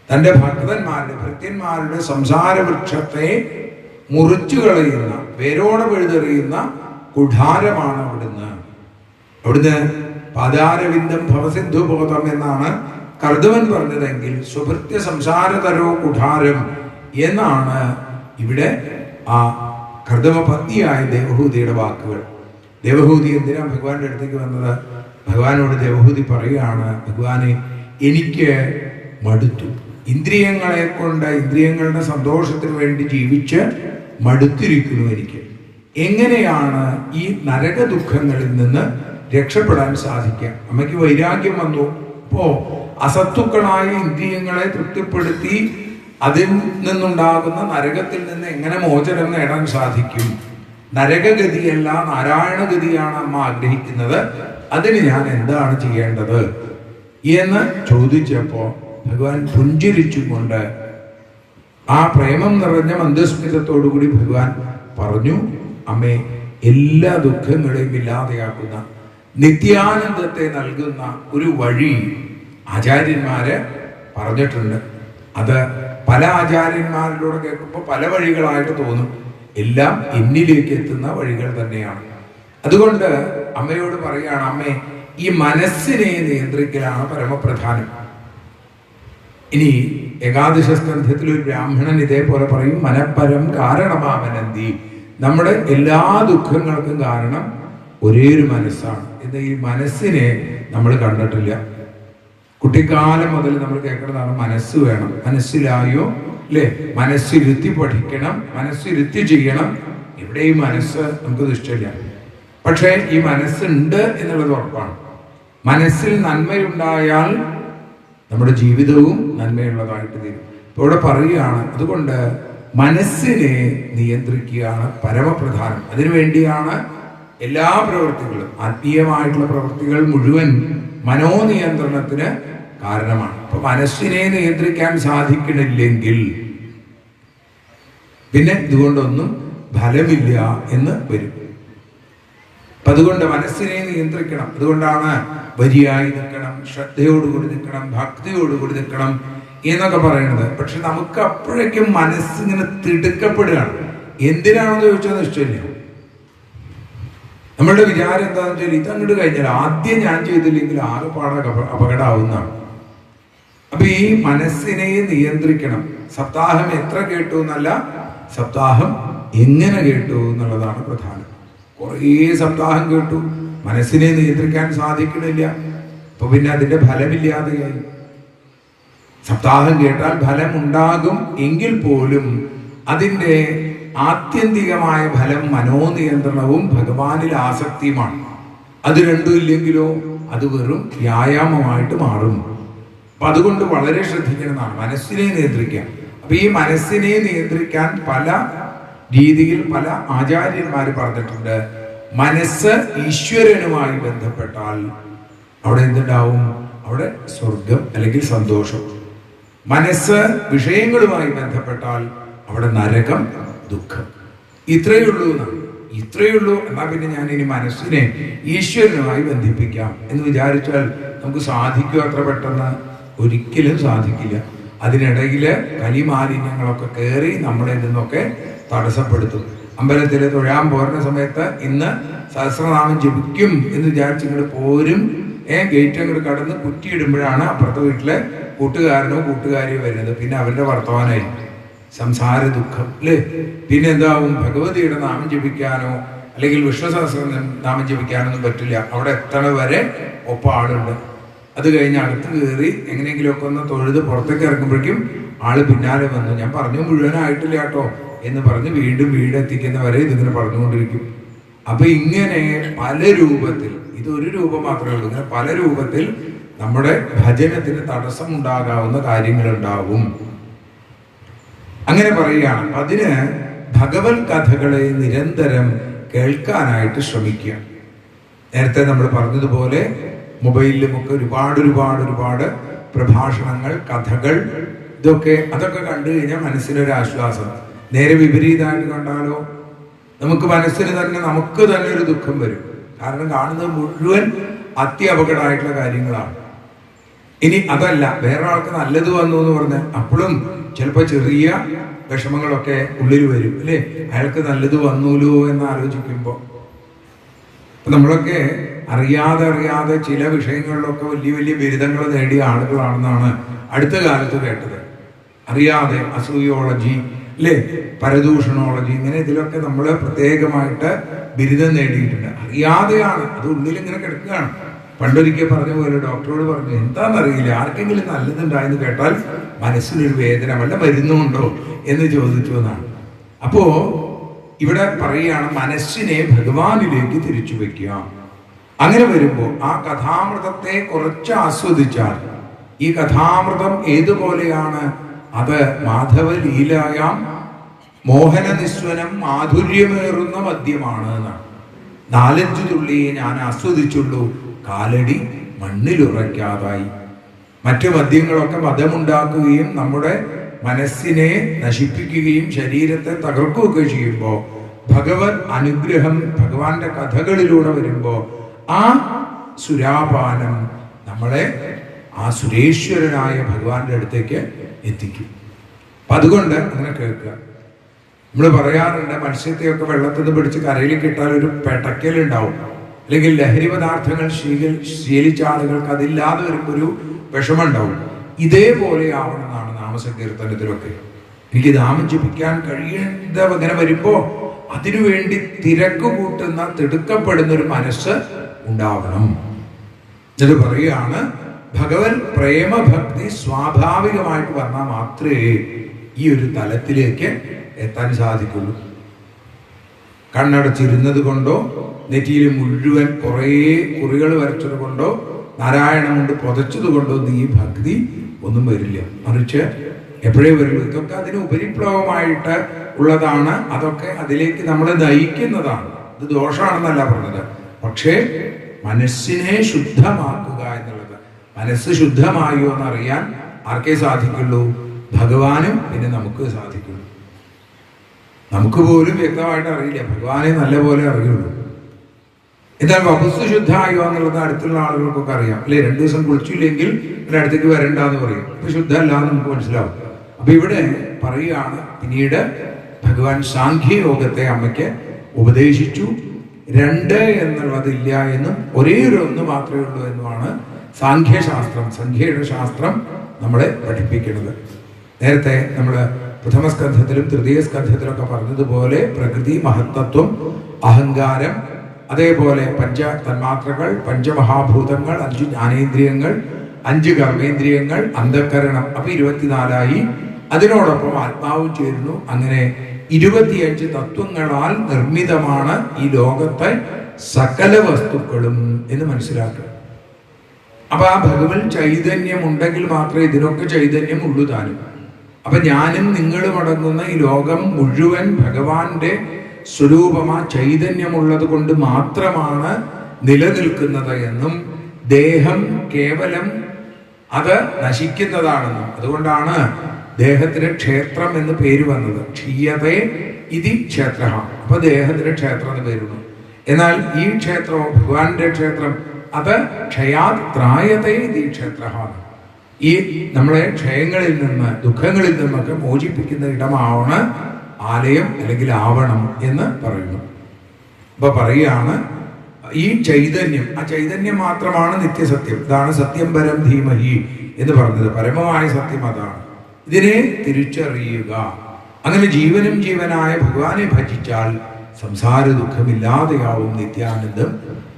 തൻ്റെ ഭക്തന്മാരുടെ ഭൃത്യന്മാരുടെ സംസാര വൃക്ഷത്തെ മുറിച്ചു കളയുന്ന, വേരോടെ പിഴുതെറിയുന്ന കുഠാരമാണ് അവിടുന്ന് പാദാരവിന്ദം ഭവസിന്ധു ബോധം എന്നാണ് കർദവൻ പറഞ്ഞതെങ്കിൽ സുഭൃത്യ സംസാരതരോ കുഠാരം എന്നാണ് ഇവിടെ ആ കർദവ പത്നിയായ ദേവഹൂതിയുടെ വാക്കുകൾ. ദേവഹൂതി എന്തിനാ ഭഗവാന്റെ അടുത്തേക്ക് വന്നത്? ഭഗവാനോട് ദേവഹൂതി പറയുകയാണ്, ഭഗവാനെ, എനിക്ക് മടുത്തു. ഇന്ദ്രിയങ്ങളെ കൊണ്ട് ഇന്ദ്രിയങ്ങളുടെ സന്തോഷത്തിന് വേണ്ടി ജീവിച്ച് മടുത്തിരിക്കുന്നു എനിക്ക്. എങ്ങനെയാണ് ഈ നരക ദുഃഖങ്ങളിൽ നിന്ന് രക്ഷപ്പെടാൻ സാധിക്കുക? അമ്മയ്ക്ക് വൈരാഗ്യം വന്നു. അപ്പോ അസത്തുക്കളായ ഇന്ദ്രിയങ്ങളെ തൃപ്തിപ്പെടുത്തി അതിൽ നിന്നുണ്ടാകുന്ന നരകത്തിൽ നിന്ന് എങ്ങനെ മോചനം നേടാൻ സാധിക്കും? നരകഗതിയല്ല, നാരായണഗതിയാണ് അമ്മ ആഗ്രഹിക്കുന്നത്. അതിന് ഞാൻ എന്താണ് ചെയ്യേണ്ടത് എന്ന് ചോദിച്ചപ്പോ ഭഗവാൻ പുഞ്ചിരിച്ചുകൊണ്ട് ആ പ്രേമം നിറഞ്ഞ മന്ദസ്മിതത്തോടുകൂടി ഭഗവാൻ പറഞ്ഞു, അമ്മേ, എല്ലാ ദുഃഖങ്ങളെയും ഇല്ലാതെയാക്കുന്ന നിത്യാനന്ദത്തെ നൽകുന്ന ഒരു വഴി ആചാര്യന്മാര് പറഞ്ഞിട്ടുണ്ട്. അത് പല ആചാര്യന്മാരിലൂടെ കേൾക്കുമ്പോൾ പല വഴികളായിട്ട് തോന്നും. എല്ലാം എന്നിലേക്ക് എത്തുന്ന വഴികൾ തന്നെയാണ്. അതുകൊണ്ട് അമ്മയോട് പറയുകയാണ്, അമ്മേ, ഈ മനസ്സിനെ നിയന്ത്രിക്കലാണ് പരമപ്രധാനം. ഇനി ഏകാദശ സ്കന്ധത്തിൽ ഒരു ബ്രാഹ്മണൻ ഇതേപോലെ പറയും, മനഃപരം കാരണമാവനന്തി. നമ്മുടെ എല്ലാ ദുഃഖങ്ങൾക്കും കാരണം ഒരേ ഒരു മനസ്സാണ്. എന്ന് ഈ മനസ്സിനെ നമ്മൾ കണ്ടിട്ടില്ല. കുട്ടിക്കാലം മുതൽ നമ്മൾ കേൾക്കുന്നതാണ് മനസ്സ് വേണം, മനസ്സിലായോ അല്ലേ, മനസ്സിരുത്തി പഠിക്കണം, മനസ്സിരുത്തി ചെയ്യണം. ഇവിടെ ഈ മനസ്സ് നമുക്കത് ഇഷ്ടമില്ല. പക്ഷേ ഈ മനസ്സുണ്ട് എന്നുള്ളത് ഉറപ്പാണ്. മനസ്സിൽ നന്മയുണ്ടായാൽ നമ്മുടെ ജീവിതവും നന്മയുള്ളതായിട്ട് തീരും. ഇപ്പോൾ ഇവിടെ പറയുകയാണ്, അതുകൊണ്ട് മനസ്സിനെ നിയന്ത്രിക്കുകയാണ് പരമപ്രധാനം. അതിനുവേണ്ടിയാണ് എല്ലാ പ്രവൃത്തികളും, ആത്മീയമായിട്ടുള്ള പ്രവൃത്തികൾ മുഴുവൻ മനോനിയന്ത്രണത്തിന് കാരണമാണ്. അപ്പൊ മനസ്സിനെ നിയന്ത്രിക്കാൻ സാധിക്കണില്ലെങ്കിൽ പിന്നെ ഇതുകൊണ്ടൊന്നും ഫലമില്ല എന്ന് വരും. അപ്പൊ അതുകൊണ്ട് മനസ്സിനെ നിയന്ത്രിക്കണം. അതുകൊണ്ടാണ് വരിയായി നിൽക്കണം, ശ്രദ്ധയോടുകൂടി നിൽക്കണം, ഭക്തിയോടുകൂടി നിൽക്കണം എന്നൊക്കെ പറയുന്നത്. പക്ഷെ നമുക്ക് അപ്പോഴേക്കും മനസ്സിങ്ങനെ തിടുക്കപ്പെടുകയാണ്. എന്തിനാണെന്ന് ചോദിച്ചാൽ ഇഷ്ടമില്ല. നമ്മളുടെ വിചാരം എന്താണെന്ന് വെച്ചാൽ, ഇതങ്ങോട്ട് കഴിഞ്ഞാൽ ആദ്യം ഞാൻ ചെയ്തില്ലെങ്കിൽ ആകെപ്പാടെ അപകടമാവുന്നതാണ്. അപ്പൊ ഈ മനസ്സിനെ നിയന്ത്രിക്കണം. സപ്താഹം എത്ര കേട്ടു എന്നല്ല, സപ്താഹം എങ്ങനെ കേട്ടു എന്നുള്ളതാണ് പ്രധാനം. കുറേ സപ്താഹം കേട്ടു, മനസ്സിനെ നിയന്ത്രിക്കാൻ സാധിക്കണില്ല. അപ്പൊ പിന്നെ അതിന്റെ ഫലമില്ലാതെയായി. സപ്താഹം കേട്ടാൽ ഫലം ഉണ്ടാകും എങ്കിൽ പോലും അതിൻ്റെ ആത്യന്തികമായ ഫലം മനോനിയന്ത്രണവും ഭഗവാനിൽ ആസക്തിയുമാണ്. അത് രണ്ടും ഇല്ലെങ്കിലോ അത് വെറും വ്യായാമമായിട്ട് മാറും. അപ്പൊ അതുകൊണ്ട് വളരെ ശ്രദ്ധിക്കുന്നതാണ് മനസ്സിനെ നിയന്ത്രിക്കാൻ. അപ്പൊ ഈ മനസ്സിനെ നിയന്ത്രിക്കാൻ പല രീതിയിൽ പല ആചാര്യന്മാർ പറഞ്ഞിട്ടുണ്ട്. മനസ്സ് ഈശ്വരനുമായി ബന്ധപ്പെട്ടാൽ അവിടെ എന്തുണ്ടാവും? അവിടെ സ്വർഗം അല്ലെങ്കിൽ സന്തോഷം. മനസ്സ് വിഷയങ്ങളുമായി ബന്ധപ്പെട്ടാൽ അവിടെ നരകം, ദുഃഖം. ഇത്രയേ ഉള്ളൂ എന്നാണ്. ഇത്രയേ ഉള്ളൂ. എന്നാൽ പിന്നെ ഞാൻ ഇനി മനസ്സിനെ ഈശ്വരനുമായി ബന്ധിപ്പിക്കാം എന്ന് വിചാരിച്ചാൽ നമുക്ക് സാധിക്കുക? അത്ര പെട്ടെന്ന് ഒരിക്കലും സാധിക്കില്ല. അതിനിടയില് കലിമാലിന്യങ്ങളൊക്കെ കയറി നമ്മളെ നിന്നൊക്കെ തടസ്സപ്പെടുത്തും. അമ്പലത്തിൽ തൊഴാൻ പോരുന്ന സമയത്ത് ഇന്ന് സഹസ്രനാമം ജപിക്കും എന്ന് വിചാരിച്ച് ഇങ്ങോട്ട് പോരും. ഗേറ്റ് അങ്ങോട്ട് കടന്ന് കുറ്റിയിടുമ്പോഴാണ് അപ്പുറത്തെ വീട്ടിലെ കൂട്ടുകാരനോ കൂട്ടുകാരിയോ വരുന്നത്. പിന്നെ അവരുടെ വർത്തമാനമായി സംസാര ദുഃഖം അല്ലേ. പിന്നെ എന്താവും? ഭഗവതിയുടെ നാമം ജപിക്കാനോ അല്ലെങ്കിൽ വിഷ്ണു സഹസ്ര നാമം ജപിക്കാനൊന്നും പറ്റില്ല. അവിടെ എത്തണ വരെ ഒപ്പം ആളുണ്ട്. അത് കഴിഞ്ഞ് അകത്ത് കയറി എങ്ങനെയെങ്കിലുമൊക്കെ ഒന്ന് തൊഴുത് പുറത്തേക്ക് ഇറങ്ങുമ്പോഴേക്കും ആള് പിന്നാലെ വന്നു, ഞാൻ പറഞ്ഞു മുഴുവനായിട്ടില്ല കേട്ടോ എന്ന് പറഞ്ഞ് വീണ്ടും വീടെത്തിക്കുന്നവരെ ഇതിങ്ങനെ പറഞ്ഞുകൊണ്ടിരിക്കും. അപ്പൊ ഇങ്ങനെ പല രൂപത്തിൽ, ഇതൊരു രൂപം മാത്രമേ ഉള്ളൂ, ഇങ്ങനെ പല രൂപത്തിൽ നമ്മുടെ ഭജനത്തിന് തടസ്സം ഉണ്ടാകാവുന്ന കാര്യങ്ങളുണ്ടാവും. അങ്ങനെ പറയുകയാണ്. അതിന് ഭഗവത് കഥകളെ നിരന്തരം കേൾക്കാനായിട്ട് ശ്രമിക്കുക. നേരത്തെ നമ്മൾ പറഞ്ഞതുപോലെ മൊബൈലിലുമൊക്കെ ഒരുപാട് പ്രഭാഷണങ്ങൾ, കഥകൾ, അതൊക്കെ കണ്ടു കഴിഞ്ഞാൽ മനസ്സിനൊരു ആശ്വാസം. നേരെ വിപരീതമായിട്ട് കണ്ടാലോ നമുക്ക് മനസ്സിന് തന്നെ നമുക്ക് തന്നെ ഒരു ദുഃഖം വരും. കാരണം കാണുന്നത് മുഴുവൻ അത്യപകടമായിട്ടുള്ള കാര്യങ്ങളാണ്. ഇനി അതല്ല, വേറെ ആൾക്ക് നല്ലത് വന്നു എന്ന് പറഞ്ഞാൽ അപ്പോഴും ചിലപ്പോൾ ചെറിയ വിഷമങ്ങളൊക്കെ ഉള്ളിൽ വരും അല്ലേ? അയാൾക്ക് നല്ലത് വന്നൂലോ എന്ന് ആലോചിക്കുമ്പോൾ നമ്മളൊക്കെ അറിയാതെ ചില വിഷയങ്ങളിലൊക്കെ വലിയ വലിയ ബിരുദങ്ങൾ നേടിയ ആളുകളാണെന്നാണ് അടുത്ത കാലത്ത് കേട്ടത്. അറിയാതെ അസൂയോളജി അല്ലേ, പരദൂഷണോളജി, ഇങ്ങനെ ഇതിലൊക്കെ നമ്മൾ പ്രത്യേകമായിട്ട് ബിരുദം നേടിയിട്ടുണ്ട്. അറിയാതെയാണ്, അത് ഉള്ളിൽ ഇങ്ങനെ കിടക്കുകയാണ്. പണ്ടൊരിക്കൽ പറഞ്ഞ പോലെ ഡോക്ടറോട് പറഞ്ഞു, എന്താണെന്നറിയില്ല, ആർക്കെങ്കിലും നല്ലതുണ്ടായെന്ന് കേട്ടാൽ മനസ്സിനൊരു വേദന, വല്ല മരുന്നുണ്ടോ എന്ന് ചോദിച്ചു എന്നാണ്. അപ്പോ ഇവിടെ പറയുകയാണ്, മനസ്സിനെ ഭഗവാനിലേക്ക് തിരിച്ചു വെക്കുക. അങ്ങനെ വരുമ്പോൾ ആ കഥാമൃതത്തെ കുറച്ച് ആസ്വദിച്ചാൽ, ഈ കഥാമൃതം ഏതുപോലെയാണ്? അത് മാധവ ലീലായാം മോഹന നിസ്വനം മാധുര്യമേറുന്ന മദ്യമാണ് എന്നാണ്. 4-5 തുള്ളിയെ ഞാൻ ആസ്വദിച്ചുള്ളൂ, കാലടി മണ്ണിലുറയ്ക്കാതായി. മറ്റു മദ്യങ്ങളൊക്കെ മതമുണ്ടാക്കുകയും നമ്മുടെ മനസ്സിനെ നശിപ്പിക്കുകയും ശരീരത്തെ തകർക്കുകയൊക്കെ ചെയ്യുമ്പോൾ, ഭഗവത് അനുഗ്രഹം ഭഗവാന്റെ കഥകളിലൂടെ വരുമ്പോൾ ആ സുരാപാനം നമ്മളെ ആ സുരേശ്വരനായ ഭഗവാന്റെ അടുത്തേക്ക് എത്തിക്കും. അപ്പൊ അതുകൊണ്ട് അങ്ങനെ കേൾക്കുക. നമ്മൾ പറയാറുണ്ട്, മത്സ്യത്തെയൊക്കെ വെള്ളത്തിൽ നിന്ന് പിടിച്ച് കരയിലേക്ക് ഇട്ടാൽ ഒരു പെട്ടക്കലുണ്ടാവും, അല്ലെങ്കിൽ ലഹരി പദാർത്ഥങ്ങൾ ശീലിച്ച ആളുകൾക്ക് അതില്ലാതെ വരുമ്പോൾ ഒരു വിഷമുണ്ടാവും. ഇതേപോലെ ആവണമെന്നാണ് നാമസങ്കീർത്തനത്തിലൊക്കെ. എനിക്ക് നാമം ജപിക്കാൻ കഴിയേണ്ട അങ്ങനെ വരുമ്പോ അതിനുവേണ്ടി തിരക്ക് കൂട്ടുന്ന, തിടുക്കപ്പെടുന്ന ഒരു മനസ്സ് ഉണ്ടാവണം. ഇത് പറയുകയാണ്, ഭഗവത് പ്രേമഭക്തി സ്വാഭാവികമായിട്ട് വന്നാൽ മാത്രമേ ഈ ഒരു തലത്തിലേക്ക് എത്താൻ സാധിക്കുള്ളൂ. കണ്ണടച്ചിരുന്നത് കൊണ്ടോ നെറ്റിയിൽ മുഴുവൻ കുറേ കുറികൾ വരച്ചത് കൊണ്ടോ നാരായണം കൊണ്ട് പുതച്ചത് കൊണ്ടോ ഈ ഭക്തി ഒന്നും വരില്ല. മറിച്ച് എപ്പോഴേ വരുള്ളൂ. ഇതൊക്കെ അതിന് ഉപരിപ്ലവമായിട്ട് ഉള്ളതാണ്. അതൊക്കെ അതിലേക്ക് നമ്മളെ നയിക്കുന്നതാണ്. ഇത് ദോഷമാണെന്നല്ല പറഞ്ഞത്. പക്ഷേ മനസ്സിനെ ശുദ്ധമാക്കുക എന്നുള്ളത്, മനസ്സ് ശുദ്ധമായോ എന്നറിയാൻ ആർക്കേ സാധിക്കുള്ളൂ? ഭഗവാനും പിന്നെ നമുക്ക് സാധിക്കുള്ളൂ. നമുക്ക് പോലും വ്യക്തമായിട്ട് അറിയില്ല, ഭഗവാനെ നല്ലപോലെ അറിയുള്ളൂ. എന്നാൽ വപുസ് ശുദ്ധമായോ എന്നുള്ളത് അടുത്തുള്ള ആളുകൾക്കൊക്കെ അറിയാം അല്ലെ? 2 ദിവസം കുളിച്ചില്ലെങ്കിൽ ഇവിടെ അടുത്തേക്ക് വരണ്ടെന്ന് പറയും. അപ്പൊ ശുദ്ധമല്ല എന്ന് നമുക്ക് മനസ്സിലാവും. അപ്പൊ ഇവിടെ പറയുകയാണ്, പിന്നീട് ഭഗവാൻ സാഖ്യയോഗത്തെ അമ്മയ്ക്ക് ഉപദേശിച്ചു. 2 എന്നുള്ളതില്ല എന്നും ഒരേ ഒരു 1 മാത്രമേ ഉള്ളൂ എന്നുമാണ് സാഖ്യശാസ്ത്രം, സംഖ്യയുടെ ശാസ്ത്രം നമ്മളെ പഠിപ്പിക്കുന്നത്. നേരത്തെ നമ്മൾ പ്രഥമ സ്കന്ധത്തിലും തൃതീയ സ്കന്ധത്തിലൊക്കെ പറഞ്ഞതുപോലെ പ്രകൃതി, മഹത്തത്വം, അഹങ്കാരം, അതേപോലെ 5 തന്മാത്രകൾ, 5 മഹാഭൂതങ്ങൾ, 5 ജ്ഞാനേന്ദ്രിയങ്ങൾ, 5 കർമ്മേന്ദ്രിയങ്ങൾ, അന്ധക്കരണം, അപ്പൊ 24ആയി. അതിനോടൊപ്പം ആത്മാവും ചേരുന്നു. അങ്ങനെ 25 തത്വങ്ങളാൽ നിർമ്മിതമാണ് ഈ ലോകത്തെ സകല വസ്തുക്കളും എന്ന് മനസ്സിലാക്കുക. അപ്പൊ ആ ഭഗവത് ചൈതന്യം ഉണ്ടെങ്കിൽ മാത്രമേ ഇതിനൊക്കെ ചൈതന്യം ഉള്ളൂ താനും. അപ്പൊ ഞാനും നിങ്ങളും അടങ്ങുന്ന ഈ ലോകം മുഴുവൻ ഭഗവാന്റെ സ്വരൂപമാ ചൈതന്യമുള്ളത് കൊണ്ട് മാത്രമാണ് നിലനിൽക്കുന്നത് എന്നും ദേഹം കേവലം അത് നശിക്കുന്നതാണെന്നും, അതുകൊണ്ടാണ് ദേഹത്തിന് ക്ഷേത്രം എന്ന് പേര് വന്നത്. ക്ഷീയതേ ഇതി ക്ഷേത്ര. അപ്പൊ ദേഹത്തിന് ക്ഷേത്രം എന്ന് പേരുന്നു. എന്നാൽ ഈ ക്ഷേത്രം, ഭഗവാന്റെ ക്ഷേത്രം, അത് ക്ഷയാത് ത്രായതേ ഇതി ക്ഷേത്ര. ഈ നമ്മളെ ക്ഷയങ്ങളിൽ നിന്ന്, ദുഃഖങ്ങളിൽ നിന്നൊക്കെ മോചിപ്പിക്കുന്ന ഇടമാണ് ആലയം, അല്ലെങ്കിൽ ആവണം എന്ന് പറയുന്നു. അപ്പൊ പറയുകയാണ്, ഈ ചൈതന്യം, ആ ചൈതന്യം മാത്രമാണ് നിത്യസത്യം. ഇതാണ് സത്യം പരം ധീമഹി എന്ന് പറഞ്ഞത്. പരമമായ സത്യം അതാണ്. ഇതിനെ തിരിച്ചറിയുക. അങ്ങനെ ജീവനും ജീവനായ ഭഗവാനെ ഭജിച്ചാൽ സംസാര ദുഃഖമില്ലാതെയാവും, നിത്യാനന്ദം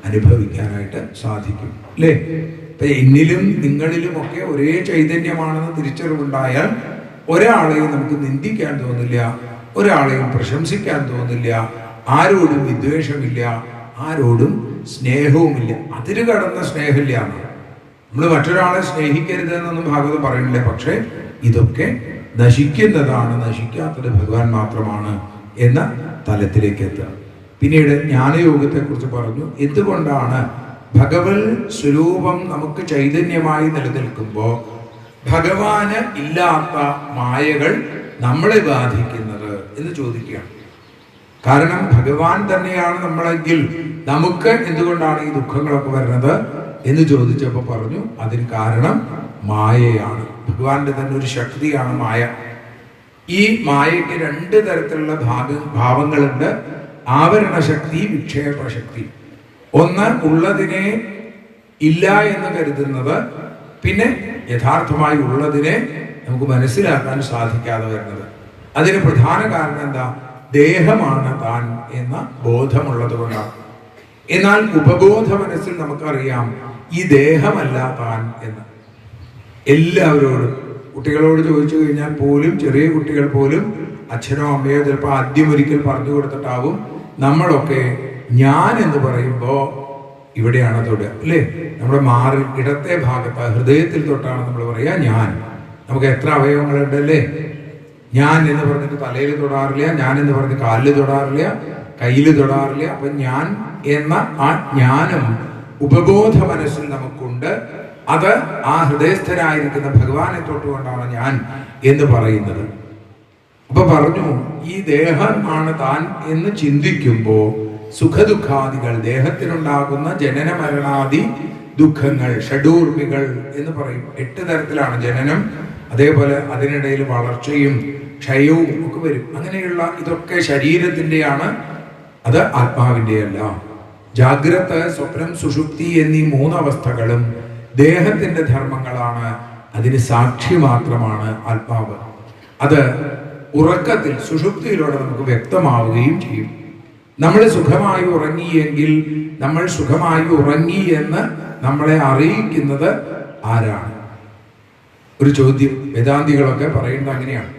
അനുഭവിക്കാനായിട്ട് സാധിക്കും. അല്ലേ? ഇപ്പൊ എന്നിലും നിങ്ങളിലും ഒക്കെ ഒരേ ചൈതന്യമാണെന്ന് തിരിച്ചറിവുണ്ടായാൽ ഒരാളെയും നമുക്ക് നിന്ദിക്കാൻ തോന്നില്ല, ഒരാളെയും പ്രശംസിക്കാൻ തോന്നില്ല, ആരോടും വിദ്വേഷമില്ല, ആരോടും സ്നേഹവുമില്ല. അതിര് കടന്ന സ്നേഹമില്ല. നമ്മൾ മറ്റൊരാളെ സ്നേഹിക്കരുത് എന്നൊന്നും ഭാഗവതം പറയുന്നില്ല. പക്ഷെ ഇതൊക്കെ നശിക്കുന്നതാണ്, നശിക്കാത്തത് ഭഗവാൻ മാത്രമാണ് എന്ന തലത്തിലേക്ക് എത്തുക. പിന്നീട് ജ്ഞാനയോഗത്തെ കുറിച്ച് പറഞ്ഞു. എന്തുകൊണ്ടാണ് ഭഗവത് സ്വരൂപം നമുക്ക് ചൈതന്യമായി നിലനിൽക്കുമ്പോൾ ഭഗവാന് ഇല്ലാത്ത മായകൾ നമ്മളെ ബാധിക്കുന്നത് എന്ന് ചോദിക്കുകയാണ്. കാരണം ഭഗവാൻ തന്നെയാണ് നമ്മളെങ്കിൽ നമുക്ക് എന്തുകൊണ്ടാണ് ഈ ദുഃഖങ്ങളൊക്കെ വരുന്നത് എന്ന് ചോദിച്ചപ്പോൾ പറഞ്ഞു, അതിന് കാരണം മായയാണ്. ഭഗവാന്റെ തന്നെ ഒരു ശക്തിയാണ് മായ. ഈ മായയ്ക്ക് രണ്ട് തരത്തിലുള്ള ഭാവങ്ങളുണ്ട്: ആവരണ ശക്തി, വിക്ഷേപ ശക്തി. ഒന്ന് ഉള്ളതിനെ ഇല്ല എന്ന് കരുതുന്നത്, പിന്നെ യഥാർത്ഥമായി ഉള്ളതിനെ നമുക്ക് മനസ്സിലാക്കാൻ സാധിക്കാതെ വരുന്നത്. അതിന് പ്രധാന കാരണം എന്താ? ദേഹമാണ് താൻ എന്ന ബോധമുള്ളത് കൊണ്ടാണ്. എന്നാൽ ഉപബോധ മനസ്സിൽ നമുക്കറിയാം ഈ ദേഹമല്ല താൻ എന്ന്. എല്ലാവരോടും, കുട്ടികളോട് ചോദിച്ചു കഴിഞ്ഞാൽ പോലും, ചെറിയ കുട്ടികൾ പോലും അച്ഛനോ അമ്മയോ ചിലപ്പോൾ ആദ്യം ഒരിക്കൽ പറഞ്ഞു കൊടുത്തിട്ടാവും നമ്മളൊക്കെ ഞാൻ എന്ന് പറയുമ്പോൾ ഇവിടെയാണ് തൊടുക, അല്ലേ? നമ്മുടെ മാറിൽ ഇടത്തെ ഭാഗത്ത് ഹൃദയത്തിൽ തൊട്ടാണ് നമ്മൾ പറയുക ഞാൻ. നമുക്ക് എത്ര അവയവങ്ങളുണ്ട്, അല്ലേ? ഞാൻ എന്ന് പറഞ്ഞിട്ട് തലയിൽ തൊടാറില്ല, ഞാൻ എന്ന് പറഞ്ഞ് കാലിൽ തൊടാറില്ല, കയ്യിൽ തൊടാറില്ല. അപ്പൊ ഞാൻ എന്ന ആ ജ്ഞാനം ഉപബോധ മനസ്സിൽ നമുക്കുണ്ട്. അത് ആ ഹൃദയസ്ഥനായിരിക്കുന്ന ഭഗവാനെ തൊട്ടുകൊണ്ടാണ് ഞാൻ എന്ന് പറയുന്നത്. അപ്പൊ പറഞ്ഞു, ഈ ദേഹം ആണ് താൻ എന്ന് ചിന്തിക്കുമ്പോ സുഖദുഃഖാദികൾ, ദേഹത്തിനുണ്ടാകുന്ന ജനന മരണാദി ദുഃഖങ്ങൾ, ഷഡൂർമികൾ എന്ന് പറയും. 8 തരത്തിലാണ് ജനനം. അതേപോലെ അതിനിടയിൽ വളർച്ചയും ക്ഷയവും ഒക്കെ വരും. അങ്ങനെയുള്ള ഇതൊക്കെ ശരീരത്തിന്റെയാണ്, അത് ആത്മാവിന്റെയല്ല. ജാഗ്രത, സ്വപ്നം, സുഷുപ്തി എന്നീ 3 അവസ്ഥകളും ദേഹത്തിന്റെ ധർമ്മങ്ങളാണ്. അതിന് സാക്ഷി മാത്രമാണ് ആത്മാവ്. അത് ഉറക്കത്തിൽ, സുഷുപ്തിയിലൂടെ നമുക്ക് വ്യക്തമാവുകയും ചെയ്യും. നമ്മൾ സുഖമായി ഉറങ്ങിയെങ്കിൽ നമ്മൾ സുഖമായി ഉറങ്ങി എന്ന് നമ്മളെ അറിയിക്കുന്നത് ആരാണ്? ഒരു ചോദ്യം. വേദാന്തികളൊക്കെ പറയുന്നത് അങ്ങനെയാണ്.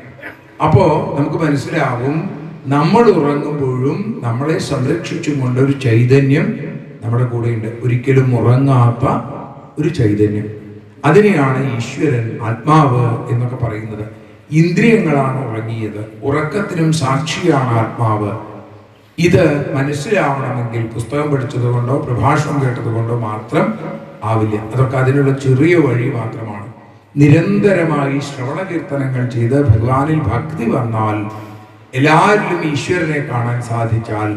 അപ്പോ നമുക്ക് മനസ്സിലാവും, നമ്മൾ ഉറങ്ങുമ്പോഴും നമ്മളെ സംരക്ഷിച്ചും കൊണ്ട് ഒരു ചൈതന്യം നമ്മുടെ കൂടെയുണ്ട്. ഒരിക്കലും ഉറങ്ങാത്ത ഒരു ചൈതന്യം. അതിനെയാണ് ഈശ്വരൻ, ആത്മാവ് എന്നൊക്കെ പറയുന്നത്. ഇന്ദ്രിയങ്ങളാണ് ഉറങ്ങിയത്, ഉറക്കത്തിനും സാക്ഷിയാണ് ആത്മാവ്. ഇത് മനസ്സിലാവണമെങ്കിൽ പുസ്തകം പഠിച്ചത് കൊണ്ടോ പ്രഭാഷണം കേട്ടത് കൊണ്ടോ മാത്രം ആവില്ല. അതൊക്കെ അതിനുള്ള ചെറിയ വഴി മാത്രമാണ്. നിരന്തരമായി ശ്രവണ കീർത്തനങ്ങൾ ചെയ്ത് ഭഗവാനിൽ ഭക്തി വന്നാൽ, എല്ലാവരിലും ഈശ്വരനെ കാണാൻ സാധിച്ചാൽ,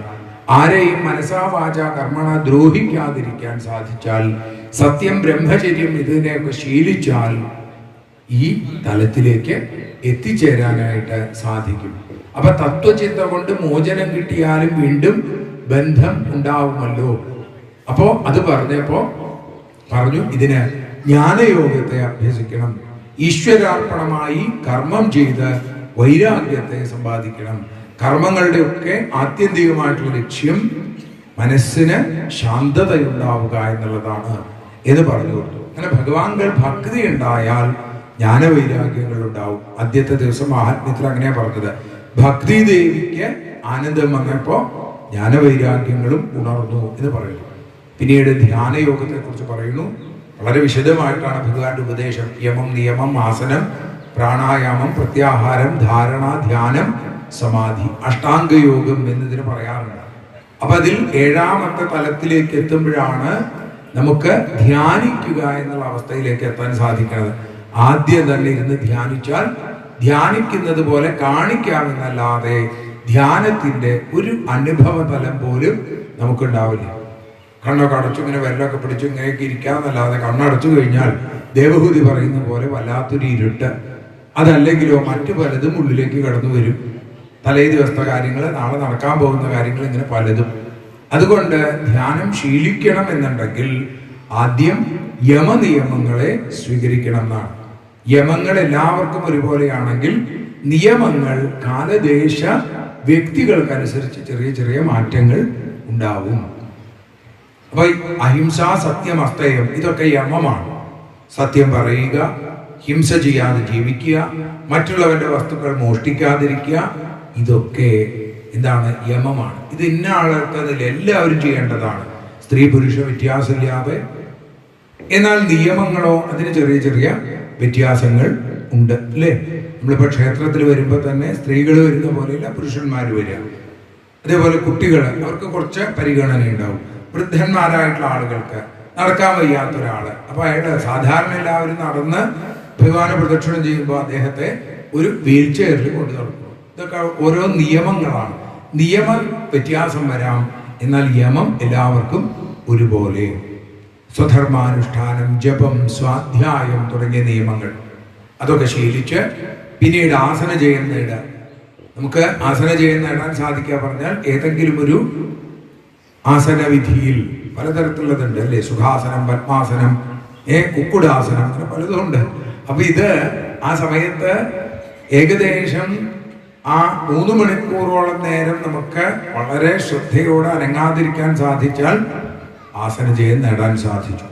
ആരെയും മനസാ വാച കർമ്മണ ദ്രോഹിക്കാതിരിക്കാൻ സാധിച്ചാൽ, സത്യം, ബ്രഹ്മചര്യം ഇതിനെയൊക്കെ ശീലിച്ചാൽ ഈ തലത്തിലേക്ക് എത്തിച്ചേരാനായിട്ട് സാധിക്കും. അപ്പൊ തത്വചിന്ത കൊണ്ട് മോചനം കിട്ടിയാലും വീണ്ടും ബന്ധം ഉണ്ടാവുമല്ലോ. അപ്പോ അത് പറഞ്ഞപ്പോ പറഞ്ഞു, ഇതിന് ജ്ഞാനയോഗത്തെ അഭ്യസിക്കണം, ഈശ്വരാർപ്പണമായി കർമ്മം ചെയ്ത് വൈരാഗ്യത്തെ സമ്പാദിക്കണം. കർമ്മങ്ങളുടെ ഒക്കെ ആത്യന്തികമായിട്ടുള്ള ലക്ഷ്യം മനസ്സിന് ശാന്തതയുണ്ടാവുക എന്നുള്ളതാണ് എന്ന് പറഞ്ഞു കൊടുത്തു. അങ്ങനെ ഭഗവാൻകൾ ഭക്തി ഉണ്ടായാൽ ജ്ഞാനവൈരാഗ്യങ്ങൾ ഉണ്ടാവും. ആദ്യത്തെ ദിവസം മഹാത്മ്യത്തിൽ അങ്ങനെയാ പറഞ്ഞത്. ഭക്തി ദേവിക്ക് ആനന്ദം വന്നപ്പോ ജ്ഞാനവൈരാഗ്യങ്ങളും ഉണർന്നു എന്ന് പറയുന്നു. പിന്നീട് ധ്യാനയോഗത്തെ കുറിച്ച് പറയുന്നു. വളരെ വിശദമായിട്ടാണ് ഭഗവാന്റെ ഉപദേശം. യമം, നിയമം, ആസനം, പ്രാണായാമം, പ്രത്യാഹാരം, ധാരണ, ധ്യാനം, സമാധി, അഷ്ടാംഗയോഗം എന്നതിന് പറയാറുണ്ട്. അപ്പൊ അതിൽ 7ാമത്തെ തലത്തിലേക്ക് എത്തുമ്പോഴാണ് നമുക്ക് ധ്യാനിക്കുക എന്നുള്ള അവസ്ഥയിലേക്ക് എത്താൻ സാധിക്കുന്നത്. ആദ്യം തന്നെ ഇരുന്ന് ധ്യാനിച്ചാൽ ധ്യാനിക്കുന്നത് പോലെ കാണിക്കാമെന്നല്ലാതെ ധ്യാനത്തിന്റെ ഒരു അനുഭവ തലം പോലും നമുക്കുണ്ടാവില്ല. കണ്ണൊക്കെ അടച്ചു ഇങ്ങനെ വെല്ലമൊക്കെ പിടിച്ചു ഇങ്ങനെയൊക്കെ ഇരിക്കാമെന്നല്ലാതെ കണ്ണടച്ചു കഴിഞ്ഞാൽ ദേവഹൂതി പറയുന്ന പോലെ വല്ലാത്തൊരു ഇരുട്ട്. അതല്ലെങ്കിലോ മറ്റു പലതും ഉള്ളിലേക്ക് കടന്നു വരും. തലേ ദിവസത്തെ കാര്യങ്ങൾ, നാളെ നടക്കാൻ പോകുന്ന കാര്യങ്ങൾ, ഇങ്ങനെ പലതും. അതുകൊണ്ട് ധ്യാനം ശീലിക്കണം എന്നുണ്ടെങ്കിൽ ആദ്യം യമനിയമങ്ങളെ സ്വീകരിക്കണം എന്നാണ്. യമങ്ങൾ എല്ലാവർക്കും ഒരുപോലെയാണെങ്കിൽ നിയമങ്ങൾ കാലദേശ വ്യക്തികൾക്കനുസരിച്ച് ചെറിയ ചെറിയ മാറ്റങ്ങൾ ഉണ്ടാവും. അപ്പൊ അഹിംസ, സത്യം, അസ്തേയം ഇതൊക്കെ യമമാണ്. സത്യം പറയുക, ഹിംസ ചെയ്യാതെ ജീവിക്കുക, മറ്റുള്ളവരുടെ വസ്തുക്കൾ മോഷ്ടിക്കാതിരിക്കുക, ഇതൊക്കെ എന്താണ്? യമമാണ്. ഇത് ഇന്ന ആൾക്കതിൽ എല്ലാവരും ചെയ്യേണ്ടതാണ്, സ്ത്രീ പുരുഷ വ്യത്യാസമില്ലാതെ. എന്നാൽ നിയമങ്ങളോ അതിന് ചെറിയ ചെറിയ വ്യത്യാസങ്ങൾ ഉണ്ട്, അല്ലേ? നമ്മളിപ്പോൾ ക്ഷേത്രത്തിൽ വരുമ്പോൾ തന്നെ സ്ത്രീകൾ വരുന്ന പോലെയല്ല പുരുഷന്മാർ വരിക. അതേപോലെ കുട്ടികൾ, അവർക്ക് കുറച്ച് പരിഗണന ഉണ്ടാവും. വൃദ്ധന്മാരായിട്ടുള്ള ആളുകൾക്ക്, നടക്കാൻ വയ്യാത്ത ഒരാള്, അപ്പൊ അയാള് സാധാരണ എല്ലാവരും നടന്ന് ഭഗവാനെ പ്രദക്ഷിണം ചെയ്യുമ്പോൾ അദ്ദേഹത്തെ ഒരു വീൽ ചെയറിൽ കൊണ്ടു നടക്കും. ഇതൊക്കെ ഓരോ നിയമങ്ങളാണ്. നിയമ വ്യത്യാസം വരാം, എന്നാൽ യമം എല്ലാവർക്കും ഒരുപോലെ. സ്വധർമാനുഷ്ഠാനം, ജപം, സ്വാധ്യായം തുടങ്ങിയ നിയമങ്ങൾ അതൊക്കെ ശീലിച്ച് പിന്നീട് ആസനജയം നേടുക. നമുക്ക് ആസനജയം നേടാൻ സാധിക്കുക പറഞ്ഞാൽ ഏതെങ്കിലും ഒരു ആസനവിധിയിൽ പലതരത്തിലുള്ളതുണ്ട് അല്ലേ? സുഖാസനം, പത്മാസനം, കുക്കുടാസനം, അങ്ങനെ പലതും ഉണ്ട്. അപ്പൊ ഇത് ആ സമയത്ത് ഏകദേശം ആ 3 മണിക്കൂറോളം നേരം നമുക്ക് വളരെ ശ്രദ്ധയോടെ അനങ്ങാതിരിക്കാൻ സാധിച്ചാൽ ആസനജയം നേടാൻ സാധിച്ചു.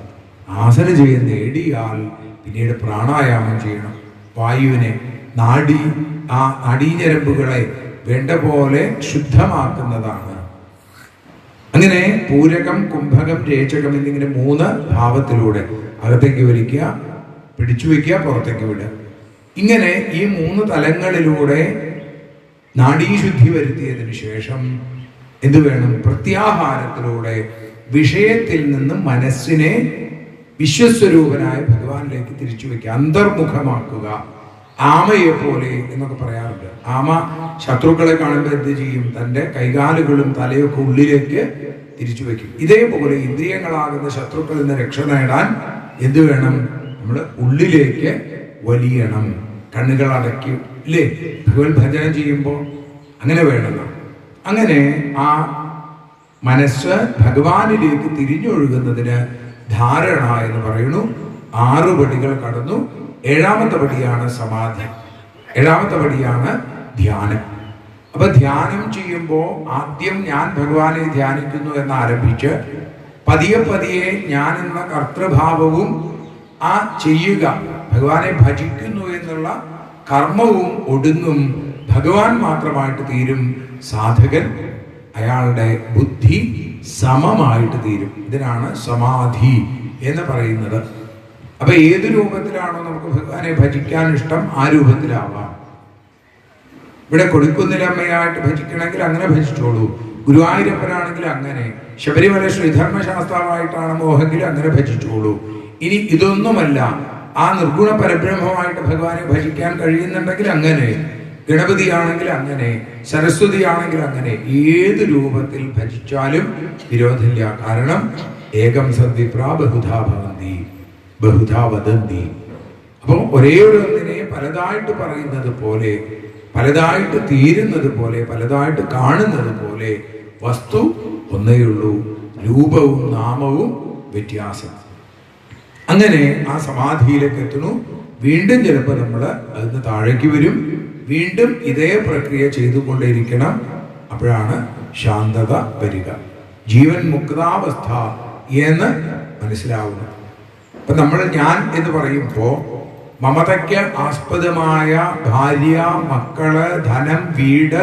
ആസനജയം നേടിയാൽ പിന്നീട് പ്രാണായാമം ചെയ്യണം. വായുവിനെ നാഡീഞരമ്പുകളെ വേണ്ട പോലെ ശുദ്ധമാക്കുന്നതാണ്. അങ്ങനെ പൂരകം, കുംഭകം, രേചകം എന്നിങ്ങനെ 3 ഭാവത്തിലൂടെ അകത്തേക്ക് വലിക്കുക, പിടിച്ചു വയ്ക്കുക, പുറത്തേക്ക് വിടുക. ഇങ്ങനെ ഈ 3 തലങ്ങളിലൂടെ നാഡീശുദ്ധി വരുത്തിയതിനു ശേഷം എന്ത് വേണം? പ്രത്യാഹാരത്തിലൂടെ വിഷയത്തിൽ നിന്നും മനസ്സിനെ വിശ്വസ്വരൂപനായ ഭഗവാനിലേക്ക് തിരിച്ചു വയ്ക്കുക, അന്തർമുഖമാക്കുക. ആമയെ പോലെ എന്നൊക്കെ പറയാറുണ്ട്. ആമ ശത്രുക്കളെ കാണുമ്പോൾ എന്ത് ചെയ്യും? തൻ്റെ കൈകാലുകളും തലയൊക്കെ ഉള്ളിലേക്ക് തിരിച്ചു വയ്ക്കും. ഇതേപോലെ ഇന്ദ്രിയങ്ങളാകുന്ന ശത്രുക്കളിൽ നിന്ന് രക്ഷ നേടാൻ എന്ത് വേണം? നമ്മൾ ഉള്ളിലേക്ക് വലിയണം. കണ്ണുകൾ അടയ്ക്കും ഇല്ലേ? ഭഗവത് ഭജനം ചെയ്യുമ്പോൾ അങ്ങനെ വേണം. അങ്ങനെ ആ മനസ്സ് ഭഗവാനിലേക്ക് തിരിഞ്ഞൊഴുകുന്നതിന് ധാരണ എന്ന് പറയുന്നു. 6 പടികൾ കടന്നു. 7ാമത്തെ പടിയാണ് സമാധി. 7ാമത്തെ പടിയാണ് ധ്യാനം. അപ്പൊ ധ്യാനം ചെയ്യുമ്പോൾ ആദ്യം ഞാൻ ഭഗവാനെ ധ്യാനിക്കുന്നു എന്ന് ആരംഭിച്ച് പതിയെ പതിയെ ഞാൻ എന്ന കർത്തൃഭാവവും ആ ചെയ്യുക, ഭഗവാനെ ഭജിക്കുന്നു എന്നുള്ള കർമ്മവും ഒടുങ്ങും. ഭഗവാൻ മാത്രമായിട്ട് തീരും. സാധകൻ, അയാളുടെ ബുദ്ധി സമമായിട്ട് തീരും. ഇതിനാണ് സമാധി എന്ന് പറയുന്നത്. അപ്പൊ ഏത് രൂപത്തിലാണോ നമുക്ക് ഭഗവാനെ ഭജിക്കാൻ ഇഷ്ടം ആ രൂപത്തിലാവാം. ഇവിടെ കൊടിക്കുന്നിലമ്മയായിട്ട് ഭജിക്കണമെങ്കിൽ അങ്ങനെ ഭജിച്ചോളൂ. ഗുരുവായൂരപ്പനാണെങ്കിൽ അങ്ങനെ, ശബരിമല ശ്രീധർമ്മശാസ്താവായിട്ടാണ് മോഹെങ്കിൽ അങ്ങനെ ഭജിച്ചോളൂ. ഇനി ഇതൊന്നുമല്ല, ആ നിർഗുണ പരബ്രഹ്മമായിട്ട് ഭഗവാനെ ഭജിക്കാൻ കഴിയുന്നുണ്ടെങ്കിൽ അങ്ങനെ, ഗണപതി ആണെങ്കിൽ അങ്ങനെ, സരസ്വതി ആണെങ്കിൽ അങ്ങനെ, ഏത് രൂപത്തിൽ ഭജിച്ചാലും വിരോധമില്ല. കാരണം ഏകം സദ്വിപ്രാ ബഹുധാ ഭവന്തി ബഹുധാ വദന്തി. അപ്പോൾ ഒരേ ഒന്നിനെ പലതായിട്ട് പറയുന്നത് പോലെ, പലതായിട്ട് തീരുന്നത് പോലെ, പലതായിട്ട് കാണുന്നത് പോലെ വസ്തു ഒന്നേയുള്ളൂ, രൂപവും നാമവും വ്യത്യാസം. അങ്ങനെ ആ സമാധിയിലേക്ക് എത്തുന്നു. വീണ്ടും ചിലപ്പോൾ നമ്മൾ അതിന് താഴേക്ക് വരും. വീണ്ടും ഇതേ പ്രക്രിയ ചെയ്തുകൊണ്ടേയിരിക്കണം. അപ്പോഴാണ് ശാന്തത വരിക, ജീവൻ മുക്താവസ്ഥ എന്ന് മനസ്സിലാവുന്നു. അപ്പൊ നമ്മൾ ഞാൻ എന്ന് പറയുമ്പോൾ മമതയ്ക്ക് ആസ്പദമായ ഭാര്യ, മക്കള്, ധനം, വീട്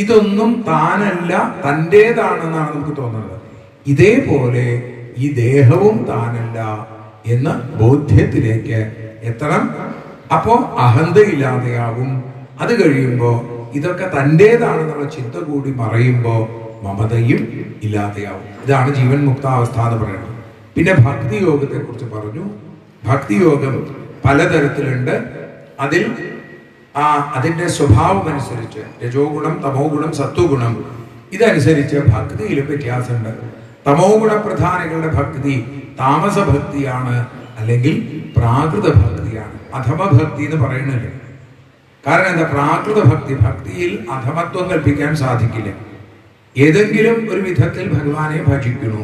ഇതൊന്നും താനല്ല, തൻ്റേതാണെന്നാണ് നമുക്ക് തോന്നുന്നത്. ഇതേപോലെ ഈ ദേഹവും താനല്ല എന്ന ബോധ്യത്തിലേക്ക് എത്തണം. അപ്പോ അഹന്തയില്ലാതെയാവും. അത് കഴിയുമ്പോൾ ഇതൊക്കെ തൻ്റേതാണെന്നുള്ള ചിന്ത കൂടി മറയുമ്പോൾ മമതയും ഇല്ലാതെയാവും. ഇതാണ് ജീവൻ മുക്താവസ്ഥ എന്ന് പറയുന്നത്. പിന്നെ ഭക്തിയോഗത്തെ കുറിച്ച് പറഞ്ഞു. ഭക്തിയോഗം പലതരത്തിലുണ്ട്. അതിൻ്റെ സ്വഭാവം അനുസരിച്ച് രജോ ഗുണം, തമോ ഗുണം, സത്വഗുണം ഇതനുസരിച്ച് ഭക്തിയിലും വ്യത്യാസമുണ്ട്. തമോ ഗുണപ്രധാനികളുടെ ഭക്തി താമസ ഭക്തിയാണ്, അല്ലെങ്കിൽ പ്രാകൃത ഭക്തിയാണ്. അധമ ഭക്തി എന്ന് പറയുന്നില്ല. കാരണം എന്താ? പ്രാകൃത ഭക്തിയിൽ അധമത്വം കൽപ്പിക്കാൻ സാധിക്കില്ല. ഏതെങ്കിലും ഒരു വിധത്തിൽ ഭഗവാനെ ഭജിക്കുന്നു.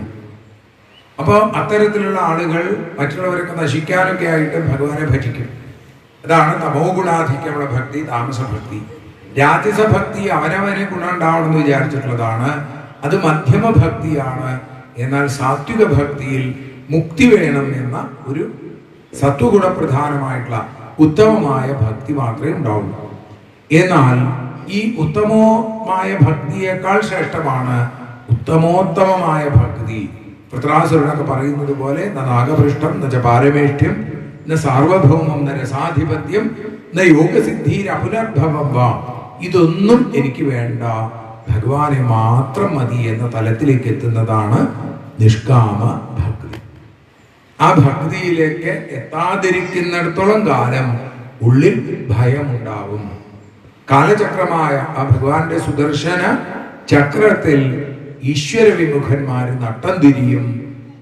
അപ്പോൾ അത്തരത്തിലുള്ള ആളുകൾ മറ്റുള്ളവരൊക്കെ നശിക്കാനൊക്കെ ആയിട്ട് ഭഗവാനെ ഭജിക്കും. അതാണ് തമോ ഗുണാധിക്യമുള്ള ഭക്തി, താമസ ഭക്തി. രാജസ ഭക്തി അവനവനെ ഗുണം ഉണ്ടാവണമെന്ന് വിചാരിച്ചിട്ടുള്ളതാണ്, അത് മധ്യമ ഭക്തിയാണ്. എന്നാൽ സാത്വിക ഭക്തിയിൽ മുക്തി വേണം എന്ന ഒരു സത്വഗുണപ്രധാനമായിട്ടുള്ള ഉത്തമമായ ഭക്തി മാത്രമേ ഉണ്ടാവുള്ളൂ. എന്നാൽ ഈ ഉത്തമമായ ഭക്തിയേക്കാൾ ശ്രേഷ്ഠമാണ് ഉത്തമോത്തമമായ ഭക്തി. വൃത്രാസുരനൊക്കെ പറയുന്നത് പോലെ നാഗപൃഷ്ടം, ന പാരമേഷ്ഠ്യം, ന സാർവഭൗമം, ന രസാധിപത്യം, ന യോഗസിദ്ധിരപുനർഭവം വാ. ഇതൊന്നും എനിക്ക് വേണ്ട, ഭഗവാനെ മാത്രം മതി എന്ന തലത്തിലേക്ക് എത്തുന്നതാണ് നിഷ്കാമ ഭക്തി. ആ ഭക്തിയിലേക്ക് എത്താതിരിക്കുന്നിടത്തോളം കാലം ഉള്ളിൽ ഭയമുണ്ടാവും. കാലചക്രമായ ആ ഭഗവാന്റെ സുദർശന ചക്രത്തിൽ ഈശ്വര വിമുഖന്മാർ നട്ടം തിരിയും.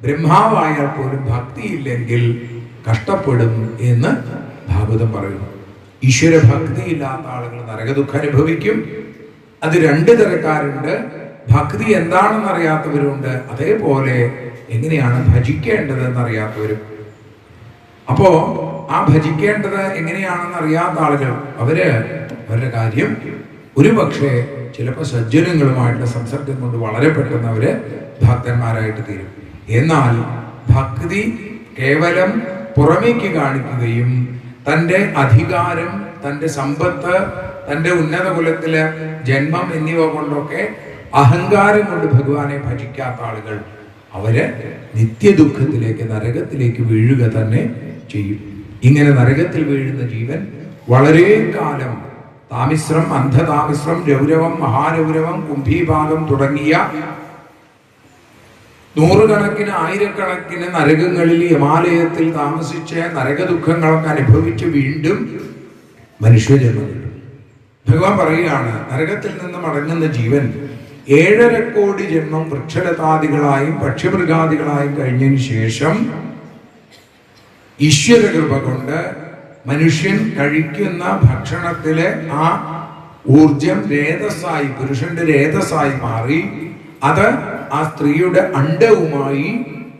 ബ്രഹ്മാവായാൽ പോലും ഭക്തിയില്ലെങ്കിൽ കഷ്ടപ്പെടും എന്ന് ഭാഗവതം പറയുന്നു. ഈശ്വര ഭക്തി ഇല്ലാത്ത ആളുകൾ നരകദുഃഖം അനുഭവിക്കും. അത് രണ്ട് തരക്കാരുണ്ട്. ഭക്തി എന്താണെന്ന് അറിയാത്തവരുണ്ട്, അതേപോലെ എങ്ങനെയാണ് ഭജിക്കേണ്ടത് എന്നറിയാത്തവരും. അപ്പോ ആ ഭജിക്കേണ്ടത് എങ്ങനെയാണെന്ന് അറിയാത്ത ആളുകൾ അവരുടെ കാര്യം ഒരു പക്ഷേ ചിലപ്പോൾ സജ്ജനങ്ങളുമായിട്ടുള്ള സംസർഗം കൊണ്ട് വളരെ പെട്ടെന്ന് അവര് ഭക്തന്മാരായിട്ട് തീരും. എന്നാൽ ഭക്തി കേവലം പുറമേക്ക് കാണിക്കുകയും തൻ്റെ അധികാരം, തൻ്റെ സമ്പത്ത്, തൻ്റെ ഉന്നത കുലത്തിലെ ജന്മം എന്നിവ കൊണ്ടൊക്കെ അഹങ്കാരം കൊണ്ട് ഭഗവാനെ ഭജിക്കാത്ത ആളുകൾ അവര് നിത്യദുഃഖത്തിലേക്ക്, നരകത്തിലേക്ക് വീഴുക തന്നെ ചെയ്യും. ഇങ്ങനെ നരകത്തിൽ വീഴുന്ന ജീവൻ വളരെ കാലം താമിശ്രം, അന്ധതാമിശ്രം, രൗരവം, മഹാരൗരവം, കുംഭീഭാഗം തുടങ്ങിയ നൂറുകണക്കിന് ആയിരക്കണക്കിന് നരകങ്ങളിൽ ഹിമാലയത്തിൽ താമസിച്ച് നരകദുഃഖങ്ങളൊക്കെ അനുഭവിച്ച് വീണ്ടും മനുഷ്യജന്മം കിട്ടും. ഭഗവാൻ പറയുകയാണ്, നരകത്തിൽ നിന്ന് മടങ്ങുന്ന ജീവൻ 7.5 കോടി ജന്മം വൃക്ഷലതാദികളായും പക്ഷിമൃഗാദികളായും കഴിഞ്ഞതിന് ശേഷം ഈശ്വര കൃപ കൊണ്ട് മനുഷ്യൻ കഴിക്കുന്ന ഭക്ഷണത്തിലെ ആ ഊർജം രേതസ്സായി, പുരുഷന്റെ രേതസ്സായി മാറി അത് ആ സ്ത്രീയുടെ അണ്ഡവുമായി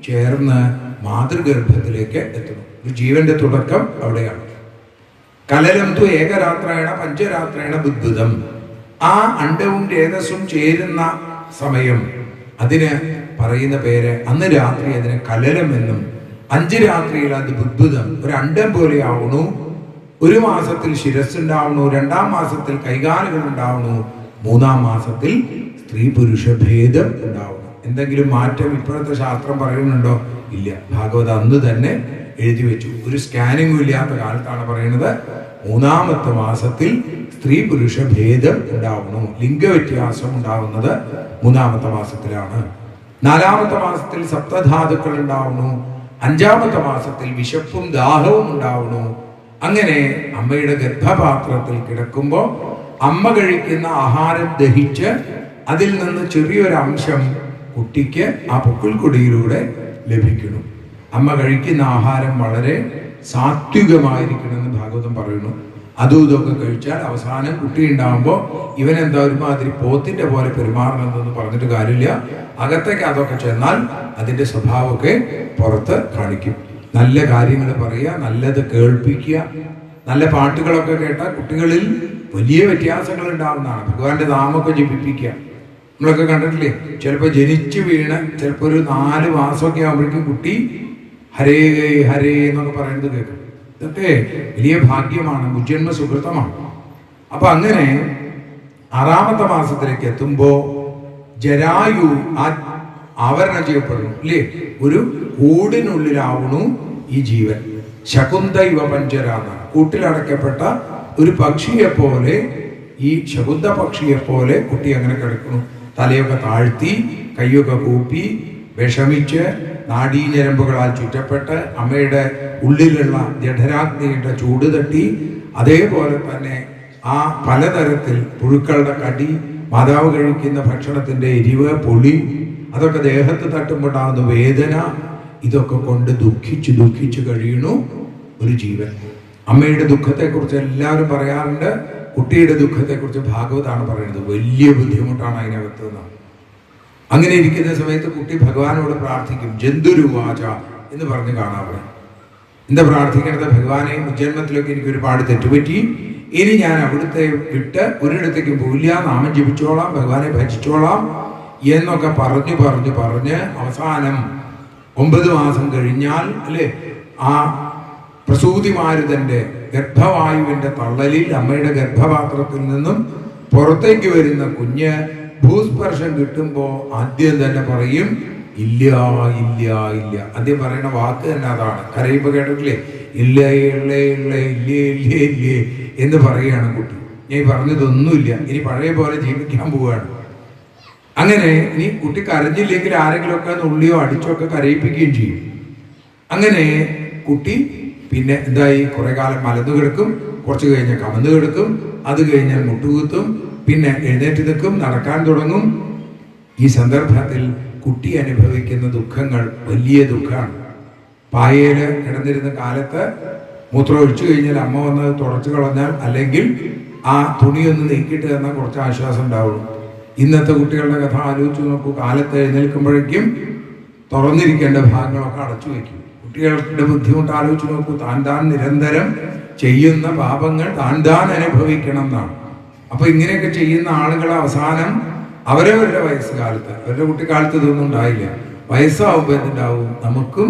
ചേർന്ന് മാതൃഗർഭത്തിലേക്ക് എത്തുന്നു. ഒരു ജീവന്റെ തുടക്കം അവിടെയാണ്. കലലം തു ഏകരാത്രേണ പഞ്ചരാത്രേണ ബുദ്ബുദം. ആ അണ്ഡവും രേതസ്സും ചേരുന്ന സമയം അതിന് പറയുന്ന പേര്, അന്ന് രാത്രി അതിന് കലലം എന്നും 5 രാത്രിയിൽ അത് ബുദ്ബുദം, ഒരു അണ്ഡം പോലെ ആവണു. 1 മാസത്തിൽ ശിരസ്സുണ്ടാവണു, 2-ാം മാസത്തിൽ കൈകാലുകൾ ഉണ്ടാവണു, 3-ാം മാസത്തിൽ സ്ത്രീ പുരുഷ ഭേദം ഉണ്ടാവണം. എന്തെങ്കിലും മാറ്റം ഇപ്പോഴത്തെ ശാസ്ത്രം പറയുന്നുണ്ടോ? ഇല്ല. ഭാഗവതം അന്ന് തന്നെ എഴുതി വെച്ചു. ഒരു സ്കാനിങ്ങും ഇല്ലാത്ത കാലത്താണ് പറയുന്നത് 3-ാമത്തെ മാസത്തിൽ സ്ത്രീ പുരുഷ ഭേദം ഉണ്ടാവുന്നു. ലിംഗവ്യത്യാസം ഉണ്ടാവുന്നത് 3-ാമത്തെ മാസത്തിലാണ്. 4-ാമത്തെ മാസത്തിൽ സപ്തധാതുക്കൾ ഉണ്ടാവുന്നു. 5-ാമത്തെ മാസത്തിൽ വിശപ്പും ദാഹവും ഉണ്ടാവുന്നു. അങ്ങനെ അമ്മയുടെ ഗർഭപാത്രത്തിൽ കിടക്കുമ്പോൾ അമ്മ കഴിക്കുന്ന ആഹാരം ദഹിച്ച് അതിൽ നിന്ന് ചെറിയൊരു അംശം കുട്ടിക്ക് ആ പൊക്കിൾക്കൊടിയിലൂടെ ലഭിക്കുന്നു. അമ്മ കഴിക്കുന്ന ആഹാരം വളരെ സാത്വികമായിരിക്കണമെന്ന് ഭാഗവതം പറയുന്നു. അതും ഇതൊക്കെ കഴിച്ചാൽ അവസാനം കുട്ടി ഉണ്ടാകുമ്പോൾ ഇവനെന്താ ഒരുമാതിരി പോത്തിന്റെ പോലെ പെരുമാറണമെന്നൊന്നും പറഞ്ഞിട്ട് കാര്യമില്ല. അകത്തേക്ക് അതൊക്കെ ചെന്നാൽ അതിന്റെ സ്വഭാവമൊക്കെ പുറത്ത് കാണിക്കും. നല്ല കാര്യങ്ങൾ പറയുക, നല്ലത് കേൾപ്പിക്കുക, നല്ല പാട്ടുകളൊക്കെ കേട്ടാൽ കുട്ടികളിൽ വലിയ വ്യത്യാസങ്ങൾ ഉണ്ടാവുന്നതാണ്. ഭഗവാന്റെ നാമൊക്കെ ജപിപ്പിക്കുക. നമ്മളൊക്കെ കണ്ടിട്ടില്ലേ? ചിലപ്പോൾ ജനിച്ചു വീണ് ചിലപ്പോൾ ഒരു 4 മാസമൊക്കെ ആകുമ്പോഴേക്കും കുട്ടി ഹരേ ഹരേ എന്നൊക്കെ പറയുന്നത് കേൾക്കും. ഇതൊക്കെ വലിയ ഭാഗ്യമാണ്, മുജ്ജന്മ സുഹൃത്തമാണ്. അപ്പൊ അങ്ങനെ 6-ാമത്തെ മാസത്തിലേക്ക് എത്തുമ്പോ ജരായു ആവരണം ചെയ്യപ്പെടുന്നു, അല്ലേ? ഒരു കൂടിനുള്ളിലാവണു ഈ ജീവൻ. ശകുന്ത ഇവ പഞ്ചരാന്ന, കൂട്ടിലടക്കപ്പെട്ട ഒരു പക്ഷിയെ പോലെ, ഈ ശകുന്ത പക്ഷിയെ പോലെ കുട്ടി അങ്ങനെ കിടക്കുന്നു. തലയൊക്കെ താഴ്ത്തി, കൈയൊക്കെ കൂപ്പി, വിഷമിച്ച്, നാഡീഞരമ്പുകളാൽ ചുറ്റപ്പെട്ട്, അമ്മയുടെ ഉള്ളിലുള്ള ജഠരാഗ്നിയുടെ ചൂട് തട്ടി, അതേപോലെ തന്നെ ആ പലതരത്തിൽ പുഴുക്കളുടെ കടി, മാതാവ് കഴിക്കുന്ന ഭക്ഷണത്തിന്റെ എരിവ്, പൊളി, അതൊക്കെ ദേഹത്ത് തട്ടുമ്പോണ്ടാകുന്ന വേദന, ഇതൊക്കെ കൊണ്ട് ദുഃഖിച്ച് കഴിയണു ഒരു ജീവൻ. അമ്മയുടെ ദുഃഖത്തെക്കുറിച്ച് എല്ലാവരും പറയാറുണ്ട്. കുട്ടിയുടെ ദുഃഖത്തെക്കുറിച്ച് ഭാഗവതാണ് പറയുന്നത്. വലിയ ബുദ്ധിമുട്ടാണ് അതിനകത്ത് നിന്ന്. അങ്ങനെ ഇരിക്കുന്ന സമയത്ത് കുട്ടി ഭഗവാനോട് പ്രാർത്ഥിക്കും. ജന്തുരുവാച എന്ന് പറഞ്ഞ് കാണാവിടെ. എന്താ പ്രാർത്ഥിക്കേണ്ടത്? ഭഗവാനെ, മുജ്ജന്മത്തിലൊക്കെ എനിക്ക് ഒരുപാട് തെറ്റുപറ്റി, ഇനി ഞാൻ അവിടുത്തെ വിട്ട് ഒരിടത്തേക്കും പോയില്ല, നാമം ജപിച്ചോളാം, ഭഗവാനെ ഭജിച്ചോളാം എന്നൊക്കെ പറഞ്ഞ് അവസാനം 9 മാസം കഴിഞ്ഞാൽ, അല്ലെ, ആ പ്രസൂതിമാരുതന്റെ ഗർഭവായുവിന്റെ തള്ളലിൽ അമ്മയുടെ ഗർഭപാത്രത്തിൽ നിന്നും പുറത്തേക്ക് വരുന്ന കുഞ്ഞ് ഭൂസ്പർശം കിട്ടുമ്പോ ആദ്യം തന്നെ പറയും ഇല്ല ഇല്ല ഇല്ല. ആദ്യം പറയുന്ന വാക്ക് തന്നെ അതാണ്. കരയുമ്പോ കേട്ടിട്ടില്ലേ? ഇല്ല ഇല്ലേ ഇല്ലേ ഇല്ലേ ഇല്ലേ ഇല്ലേ എന്ന് പറയുകയാണ് കുട്ടി. ഞാൻ പറഞ്ഞതൊന്നുമില്ല, ഇനി പഴയ പോലെ ജീവിക്കാൻ പോവുകയാണ്. അങ്ങനെ ഇനി കുട്ടി കരഞ്ഞില്ലെങ്കിൽ ആരെങ്കിലുമൊക്കെ നുള്ളിയോ അടിച്ചോ ഒക്കെ കരയിപ്പിക്കുകയും ചെയ്യും. അങ്ങനെ കുട്ടി പിന്നെ എന്തായി, കുറെ കാലം മലന്നു കിടക്കും, കുറച്ച് കഴിഞ്ഞ് കമന്ന് കിടക്കും, അത് കഴിഞ്ഞാൽ മുട്ടുകുത്തും, പിന്നെ എഴുന്നേറ്റ് നിൽക്കും, നടക്കാൻ തുടങ്ങും. ഈ സന്ദർഭത്തിൽ കുട്ടി അനുഭവിക്കുന്ന ദുഃഖങ്ങൾ വലിയ ദുഃഖമാണ്. പായയിൽ കിടന്നിരുന്ന കാലത്ത് മൂത്രം ഒഴിച്ചു കഴിഞ്ഞാൽ അമ്മ വന്ന് തുടച്ചു കളഞ്ഞാൽ, അല്ലെങ്കിൽ ആ തുണിയൊന്ന് നീക്കിയിട്ട് തന്നാൽ കുറച്ച് ആശ്വാസം ഉണ്ടാവുള്ളൂ. ഇന്നത്തെ കുട്ടികളുടെ കഥ ആലോചിച്ച് നോക്കൂ. കാലത്ത് എഴുന്നേൽക്കുമ്പോഴേക്കും തുറന്നിരിക്കേണ്ട ഭാഗങ്ങളൊക്കെ അടച്ചു വയ്ക്കും. കുട്ടികളുടെ ബുദ്ധിമുട്ട് ആലോചിച്ച് നോക്കൂ. താൻ നിരന്തരം ചെയ്യുന്ന പാപങ്ങൾ താൻ അനുഭവിക്കണം എന്നാണ്. അപ്പൊ ഇങ്ങനെയൊക്കെ ചെയ്യുന്ന ആളുകൾ അവസാനം അവരവരുടെ വയസ്സുകാലത്ത്, അവരുടെ കുട്ടിക്കാലത്ത് ഇതൊന്നും ഉണ്ടായില്ല. വയസ്സാവുമ്പോൾ എന്തുണ്ടാവും? നമുക്കും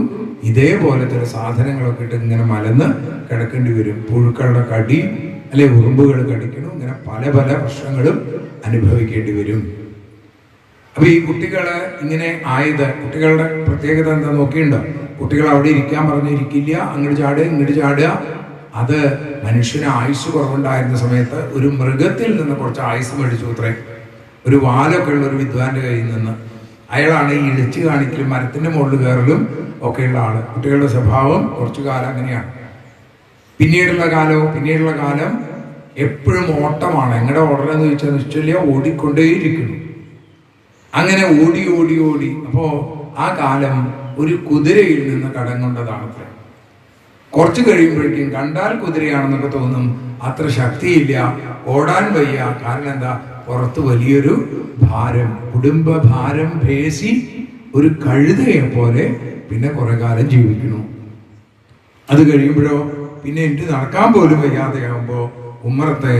ഇതേപോലത്തെ ഒരു സാധനങ്ങളൊക്കെ ഇട്ട് ഇങ്ങനെ മലന്ന് കിടക്കേണ്ടി വരും. പുഴുക്കളുടെ കടി, അല്ലെ ഉറുമ്പുകൾ കടിക്കണം, ഇങ്ങനെ പല പല പ്രശ്നങ്ങളും അനുഭവിക്കേണ്ടി വരും. അപ്പൊ ഈ കുട്ടികള് ഇങ്ങനെ ആയത്, കുട്ടികളുടെ പ്രത്യേകത എന്താ നോക്കിയിട്ടുണ്ടോ? കുട്ടികൾ അവിടെ ഇരിക്കാൻ പറഞ്ഞിരിക്കില്ല, അങ്ങോട്ട് ചാടുക ഇങ്ങോട്ട് ചാടുക. അത് മനുഷ്യന് ആയുസ് കുറവുണ്ടായിരുന്ന സമയത്ത് ഒരു മൃഗത്തിൽ നിന്ന് കുറച്ച് ആയുസ് മേടിച്ചു അത്രേ. ഒരു വാലൊക്കെ ഉള്ള ഒരു വിദ്വാന്റെ കയ്യിൽ നിന്ന്. അയാളാണ് ഈ ഇടിച്ചു കാണിക്കലും മരത്തിന്റെ മുകളിൽ കയറലും ഒക്കെയുള്ള ആള്. കുട്ടികളുടെ സ്വഭാവം കുറച്ചു കാലം അങ്ങനെയാണ്. പിന്നീടുള്ള കാലം എപ്പോഴും ഓട്ടമാണ്. എങ്ങടെ ഓടണമെന്ന് ചോദിച്ചാൽ നിശ്ചയില്ല, ഓടിക്കൊണ്ടേയിരിക്കുന്നു. അങ്ങനെ ഓടി ഓടി ഓടി. അപ്പോ ആ കാലം ഒരു കുതിരയിൽ നിന്ന് കടം കൊണ്ടതാണത്രേ. കുറച്ച് കഴിയുമ്പോഴേക്കും കണ്ടാൽ കുതിരയാണെന്നൊക്കെ തോന്നും, അത്ര ശക്തിയില്ല, ഓടാൻ വയ്യ. കാരണം എന്താ? പുറത്ത് വലിയൊരു ഭാരം, കുടുംബ ഭാരം ഭേസി ഒരു കഴുതയെ പോലെ പിന്നെ കുറെ കാലം ജീവിക്കുന്നു. അത് കഴിയുമ്പോഴോ പിന്നെ എനിക്ക് നടക്കാൻ പോലും വയ്യാതെയാകുമ്പോ ഉമ്മറത്തെ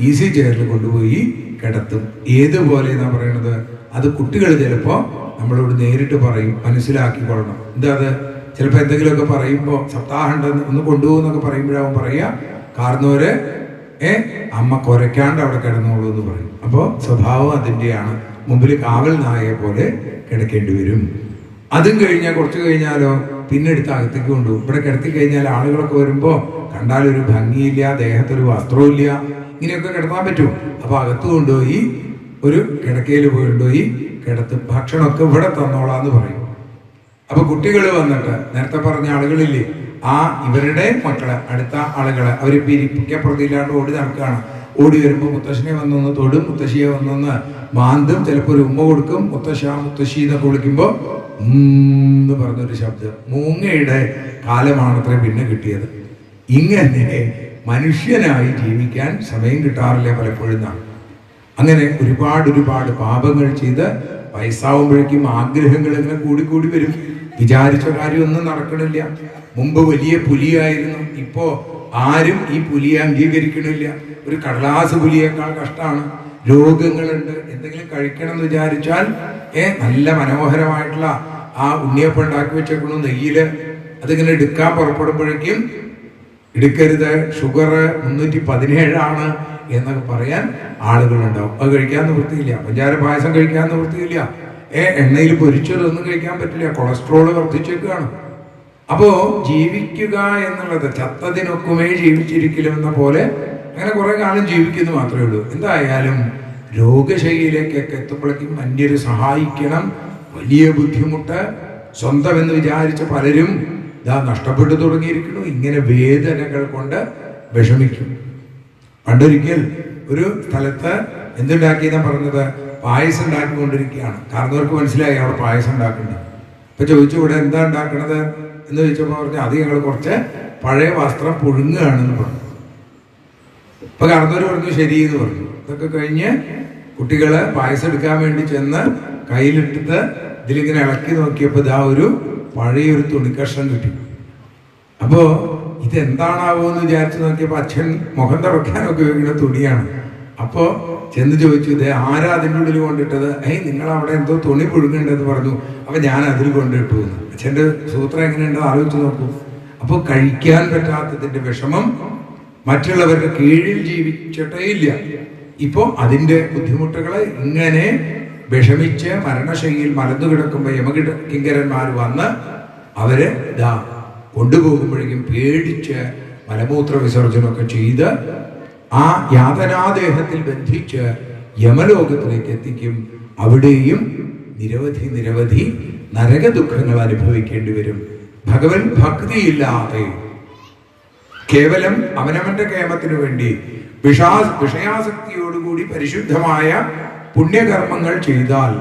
ഈസി ചെയറിൽ കൊണ്ടുപോയി കിടത്തും. ഏതുപോലെ എന്നാ പറയണത്? അത് കുട്ടികൾ ചിലപ്പോ നമ്മളോട് നേരിട്ട് പറയും, മനസ്സിലാക്കിക്കൊള്ളണം. എന്താ അത്? ചിലപ്പോ എന്തെങ്കിലുമൊക്കെ പറയുമ്പോ സപ്താഹം ഒന്ന് കൊണ്ടുപോകുന്നൊക്കെ പറയുമ്പോഴാവും പറയാ, കാർന്നോര് അമ്മ കുരയ്ക്കാണ്ട് അവിടെ കിടന്നോളൂ എന്ന് പറയും. അപ്പോ സ്വഭാവം അതിൻ്റെയാണ്. മുമ്പിൽ കാവൽ നായയെ പോലെ കിടക്കേണ്ടി വരും. അതും കഴിഞ്ഞാൽ കുറച്ച് കഴിഞ്ഞാലോ പിന്നെ എടുത്ത് അകത്തേക്ക് കൊണ്ടുപോകും. ഇവിടെ കിടത്തി കഴിഞ്ഞാൽ ആളുകളൊക്കെ വരുമ്പോ കണ്ടാലൊരു ഭംഗിയില്ല, ദേഹത്തൊരു വസ്ത്രവും ഇല്ല, ഇങ്ങനെയൊക്കെ കിടത്താൻ പറ്റും. അപ്പൊ അകത്ത് കൊണ്ടുപോയി ഒരു കിടക്കയിൽ കൊണ്ടുപോയി കിടത്തും. ഭക്ഷണമൊക്കെ ഇവിടെ തന്നോളാന്ന് പറയും. അപ്പൊ കുട്ടികൾ വന്നിട്ട് നേരത്തെ പറഞ്ഞ ആളുകളില്ലേ, ആ ഇവരുടെ മക്കള്, അടുത്ത ആളുകള്, അവര് പിരിപ്പിക്കപ്പെടുത്തില്ലാണ്ട് ഓടി നടക്കുകയാണ്. ഓടി വരുമ്പോ മുത്തശ്ശനെ വന്നൊന്ന് തൊടും, മുത്തശ്ശിയെ വന്നൊന്ന് മാന്തും, ചിലപ്പോൾ ഒരു ഉമ്മ കൊടുക്കും. മുത്തശ്ശി എന്നൊക്കെ വിളിക്കുമ്പോ എന്ന് പറഞ്ഞൊരു ശബ്ദം. മൂങ്ങയുടെ കാലമാണത്രേ പിന്നെ കിട്ടിയത്. ഇങ്ങനെ മനുഷ്യനായി ജീവിക്കാൻ സമയം കിട്ടാറില്ല പലപ്പോഴും. അങ്ങനെ ഒരുപാട് പാപങ്ങൾ ചെയ്ത് വയസ്സാവുമ്പോഴേക്കും ആഗ്രഹങ്ങൾ ഇങ്ങനെ കൂടിക്കൂടി വരും. വിചാരിച്ച കാര്യമൊന്നും നടക്കണില്ല. മുമ്പ് വലിയ പുലിയായിരുന്നു, ഇപ്പോ ആരും ഈ പുലിയെ അംഗീകരിക്കണില്ല. ഒരു കടലാസ് പുലിയേക്കാൾ കഷ്ടമാണ്. രോഗങ്ങളുണ്ട്. എന്തെങ്കിലും കഴിക്കണം എന്ന് വിചാരിച്ചാൽ നല്ല മനോഹരമായിട്ടുള്ള ആ ഉണ്ണിയപ്പം ഉണ്ടാക്കി വെച്ചേക്കണു നെയ്യില്, അതിങ്ങനെ എടുക്കാൻ പുറപ്പെടുമ്പോഴേക്കും എടുക്കരുത്, ഷുഗർ 317 എന്നൊക്കെ പറയാൻ ആളുകളുണ്ടാവും. അത് കഴിക്കാൻ നിവൃത്തിയില്ല. പഞ്ചാര പായസം കഴിക്കാൻ നിവൃത്തിയില്ല. എണ്ണയിൽ പൊരിച്ചതൊന്നും കഴിക്കാൻ പറ്റില്ല, കൊളസ്ട്രോള് വർദ്ധിച്ചേക്കാണ്. അപ്പോ ജീവിക്കുക എന്നുള്ളത് ചത്തതിനൊക്കുമേ ജീവിച്ചിരിക്കലും എന്ന പോലെ അങ്ങനെ കുറെ കാലം ജീവിക്കുന്നു മാത്രമേ ഉള്ളൂ. എന്തായാലും രോഗശൈലിയിലേക്കൊക്കെ എത്തുമ്പോഴേക്കും അന്യര് സഹായിക്കണം, വലിയ ബുദ്ധിമുട്ട്. സ്വന്തം എന്ന് വിചാരിച്ച പലരും ഇതാ നഷ്ടപ്പെട്ടു തുടങ്ങിയിരിക്കുന്നു. ഇങ്ങനെ വേദനകൾ കൊണ്ട് വിഷമിക്കും. പണ്ടൊരിക്കൽ ഒരു സ്ഥലത്ത് എന്തുണ്ടാക്കിയെന്നാ പറഞ്ഞത്? പായസം ഉണ്ടാക്കിക്കൊണ്ടിരിക്കുകയാണ്. കാരണവർക്ക് മനസ്സിലായി അവിടെ പായസം ഉണ്ടാക്കുന്നത്. അപ്പൊ ചോദിച്ചു, ഇവിടെ എന്താ ഉണ്ടാക്കണത് എന്ന് ചോദിച്ചപ്പോ പറഞ്ഞു, അത് ഞങ്ങൾ കുറച്ച് പഴയ വസ്ത്രം പുഴുങ്ങുകയാണെന്ന് പറഞ്ഞു. അപ്പൊ കാരണവർ പറഞ്ഞു ശരി എന്ന് പറഞ്ഞു. ഇതൊക്കെ കഴിഞ്ഞ് കുട്ടികള് പായസം എടുക്കാൻ വേണ്ടി ചെന്ന് കയ്യിലിട്ടിട്ട് ഇതിലിങ്ങനെ ഇളക്കി നോക്കിയപ്പോ ഇതാ ഒരു പഴയൊരു തുണിക്കഷ്ണം കിട്ടി. അപ്പോ ഇതെന്താണാവോ എന്ന് വിചാരിച്ചു നോക്കിയപ്പോ അച്ഛൻ മുഖം തുടയ്ക്കാനൊക്കെ ഉപയോഗിക്കുന്ന തുണിയാണ്. അപ്പോ ചെന്ന് ചോദിച്ചു, ഇതേ ആരാ അതിൻ്റെ ഉള്ളിൽ കൊണ്ടിട്ടത്? നിങ്ങൾ അവിടെ എന്തോ തുണി പുഴുങ്ങണ്ടെന്ന് പറഞ്ഞു. അപ്പൊ ഞാൻ അതിൽ കൊണ്ടിട്ടു എന്ന്. അച്ഛൻ്റെ സൂത്രം എങ്ങനെയുണ്ടോ ആലോചിച്ച് നോക്കൂ. അപ്പൊ കഴിക്കാൻ പറ്റാത്തതിന്റെ വിഷമം മറ്റുള്ളവരുടെ കീഴിൽ ജീവിച്ചിട്ടേ ഇല്ല. ഇപ്പോ അതിന്റെ ബുദ്ധിമുട്ടുകളെ ഇങ്ങനെ വിഷമിച്ച് മരണശൈലിയിൽ മലന്നു കിടക്കുമ്പോ യമകിങ്കരന്മാർ വന്ന് അവരെ ഇതാ കൊണ്ടുപോകുമ്പോഴേക്കും പേടിച്ച് മലമൂത്ര വിസർജനമൊക്കെ ചെയ്ത് ആ യാതനാദേഹത്തിൽ ബന്ധിച്ച് യമലോകത്തിലേക്ക് എത്തിക്കും. അവിടെയും നിരവധി നരക ദുഃഖങ്ങൾ അനുഭവിക്കേണ്ടി വരും. ഭഗവൻ ഭക്തിയില്ലാതെ കേവലം അവനവന്റെ കേമത്തിനു വേണ്ടി വിഷയാസക്തിയോടുകൂടി പരിശുദ്ധമായ പുണ്യകർമ്മങ്ങൾ ചെയ്താൽ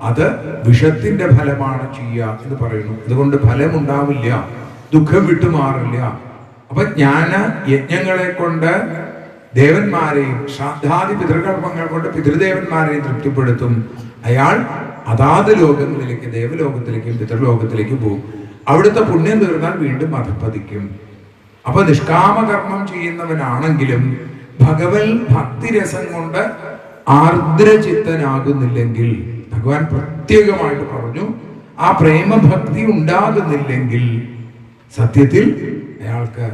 അത് വിഷത്തിന്റെ ഫലമാണ് ചെയ്യുക എന്ന് പറയുന്നു. അതുകൊണ്ട് ഫലമുണ്ടാവില്ല, ദുഃഖം വിട്ടുമാറില്ല. അപ്പൊ ജ്ഞാന യജ്ഞങ്ങളെ കൊണ്ട് ദേവന്മാരെയും ശ്രാദ്ധാദി പിതൃകർമ്മങ്ങൾ കൊണ്ട് പിതൃദേവന്മാരെയും തൃപ്തിപ്പെടുത്തും. അയാൾ അതാത് ലോകങ്ങളിലേക്ക്, ദേവലോകത്തിലേക്കും പിതൃലോകത്തിലേക്കും പോകും. അവിടുത്തെ പുണ്യം തീർന്നാൽ വീണ്ടും അധപ്പതിക്കും. അപ്പൊ നിഷ്കാമകർമ്മം ചെയ്യുന്നവനാണെങ്കിലും ഭഗവൽ ഭക്തിരസം കൊണ്ട് ആർദ്രചിത്തനാകുന്നില്ലെങ്കിൽ, ഭഗവാൻ പ്രത്യേകമായിട്ട് പറഞ്ഞു, ആ പ്രേമഭക്തി ഉണ്ടാകുന്നില്ലെങ്കിൽ സത്യത്തിൽ അയാൾക്ക്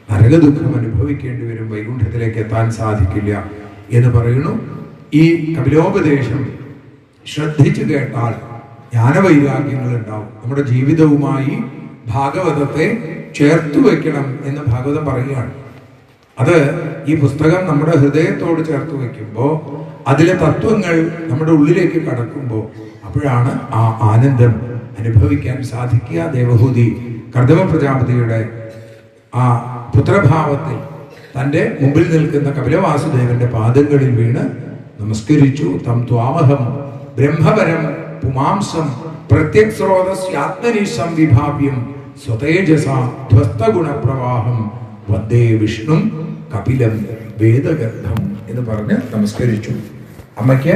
നരകദുഃഖം അനുഭവിക്കേണ്ടി വരും, വൈകുണ്ഠത്തിലേക്ക് എത്താൻ സാധിക്കില്ല എന്ന് പറയുന്നു. ഈ കപിലോപദേശം ശ്രദ്ധിച്ചു കേട്ടാൽ ജ്ഞാനവൈരാഗ്യങ്ങൾ ഉണ്ടാവും. നമ്മുടെ ജീവിതവുമായി ഭാഗവതത്തെ ചേർത്തു വെക്കണം എന്ന് ഭാഗവതം പറയുകയാണ്. അത് ഈ പുസ്തകം നമ്മുടെ ഹൃദയത്തോട് ചേർത്ത് വെക്കുമ്പോൾ, അതിലെ തത്വങ്ങൾ നമ്മുടെ ഉള്ളിലേക്ക് കടക്കുമ്പോൾ, അപ്പോഴാണ് ആ ആനന്ദം അനുഭവിക്കാൻ സാധിക്കുക. ദേവഹൂതി കർദമ പ്രജാപതിയുടെ ആ പുത്രഭാവത്തിൽ തൻ്റെ മുമ്പിൽ നിൽക്കുന്ന കപിലവാസുദേവന്റെ പാദങ്ങളിൽ വീണ് നമസ്കരിച്ചു. തം ത്വാമഹം ബ്രഹ്മപരം പുമാംസം പ്രത്യക്സ്രോതസ്യാത്മനീശം വിഭാവ്യം സ്വതേജസ ധ്വസ്തഗുണപ്രവാഹം വന്ദേ വിഷ്ണു കപിലം വേദഗർഭം എന്ന് പറഞ്ഞ് നമസ്കരിച്ചു. അമ്മയ്ക്ക്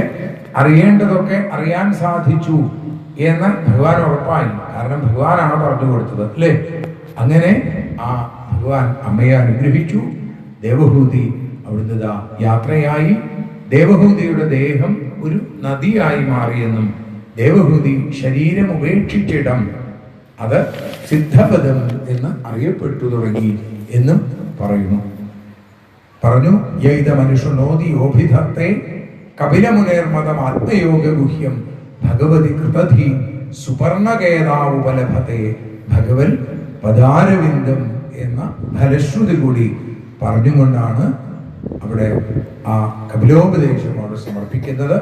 അറിയേണ്ടതൊക്കെ അറിയാൻ സാധിച്ചു എന്ന് ഭഗവാൻ ഉറപ്പായി. കാരണം ഭഗവാനാണ് പറഞ്ഞു കൊടുത്തത്, അല്ലേ? അങ്ങനെ ആ ഭഗവാൻ അമ്മയെ അനുഗ്രഹിച്ചു. ദേവഹൂതി അവിടുന്ന് യാത്രയായി. ദേവഹൂതിയുടെ ദേഹം ഒരു നദിയായി മാറിയെന്നും ദേവഹൂതി ശരീരം ഉപേക്ഷിച്ചിടം അത് സിദ്ധപദം എന്ന് അറിയപ്പെട്ടു തുടങ്ങി എന്നും പറഞ്ഞു. യൈത മനുഷ്യനോതി യോഭിധത്തെ കപിലമുനേർമതം ആത്മയോഗ ഗുഹ്യം ഭഗവതി കൃതധി സുപർണകേതാവുപലഭത്തെ. ഭഗവൽ പദാരവിന്ദം എന്ന ഫലശ്രുതി കൂടി പറഞ്ഞുകൊണ്ടാണ് അവിടെ ആ കപിലോപദേശം അവിടെ സമർപ്പിക്കുന്നത്.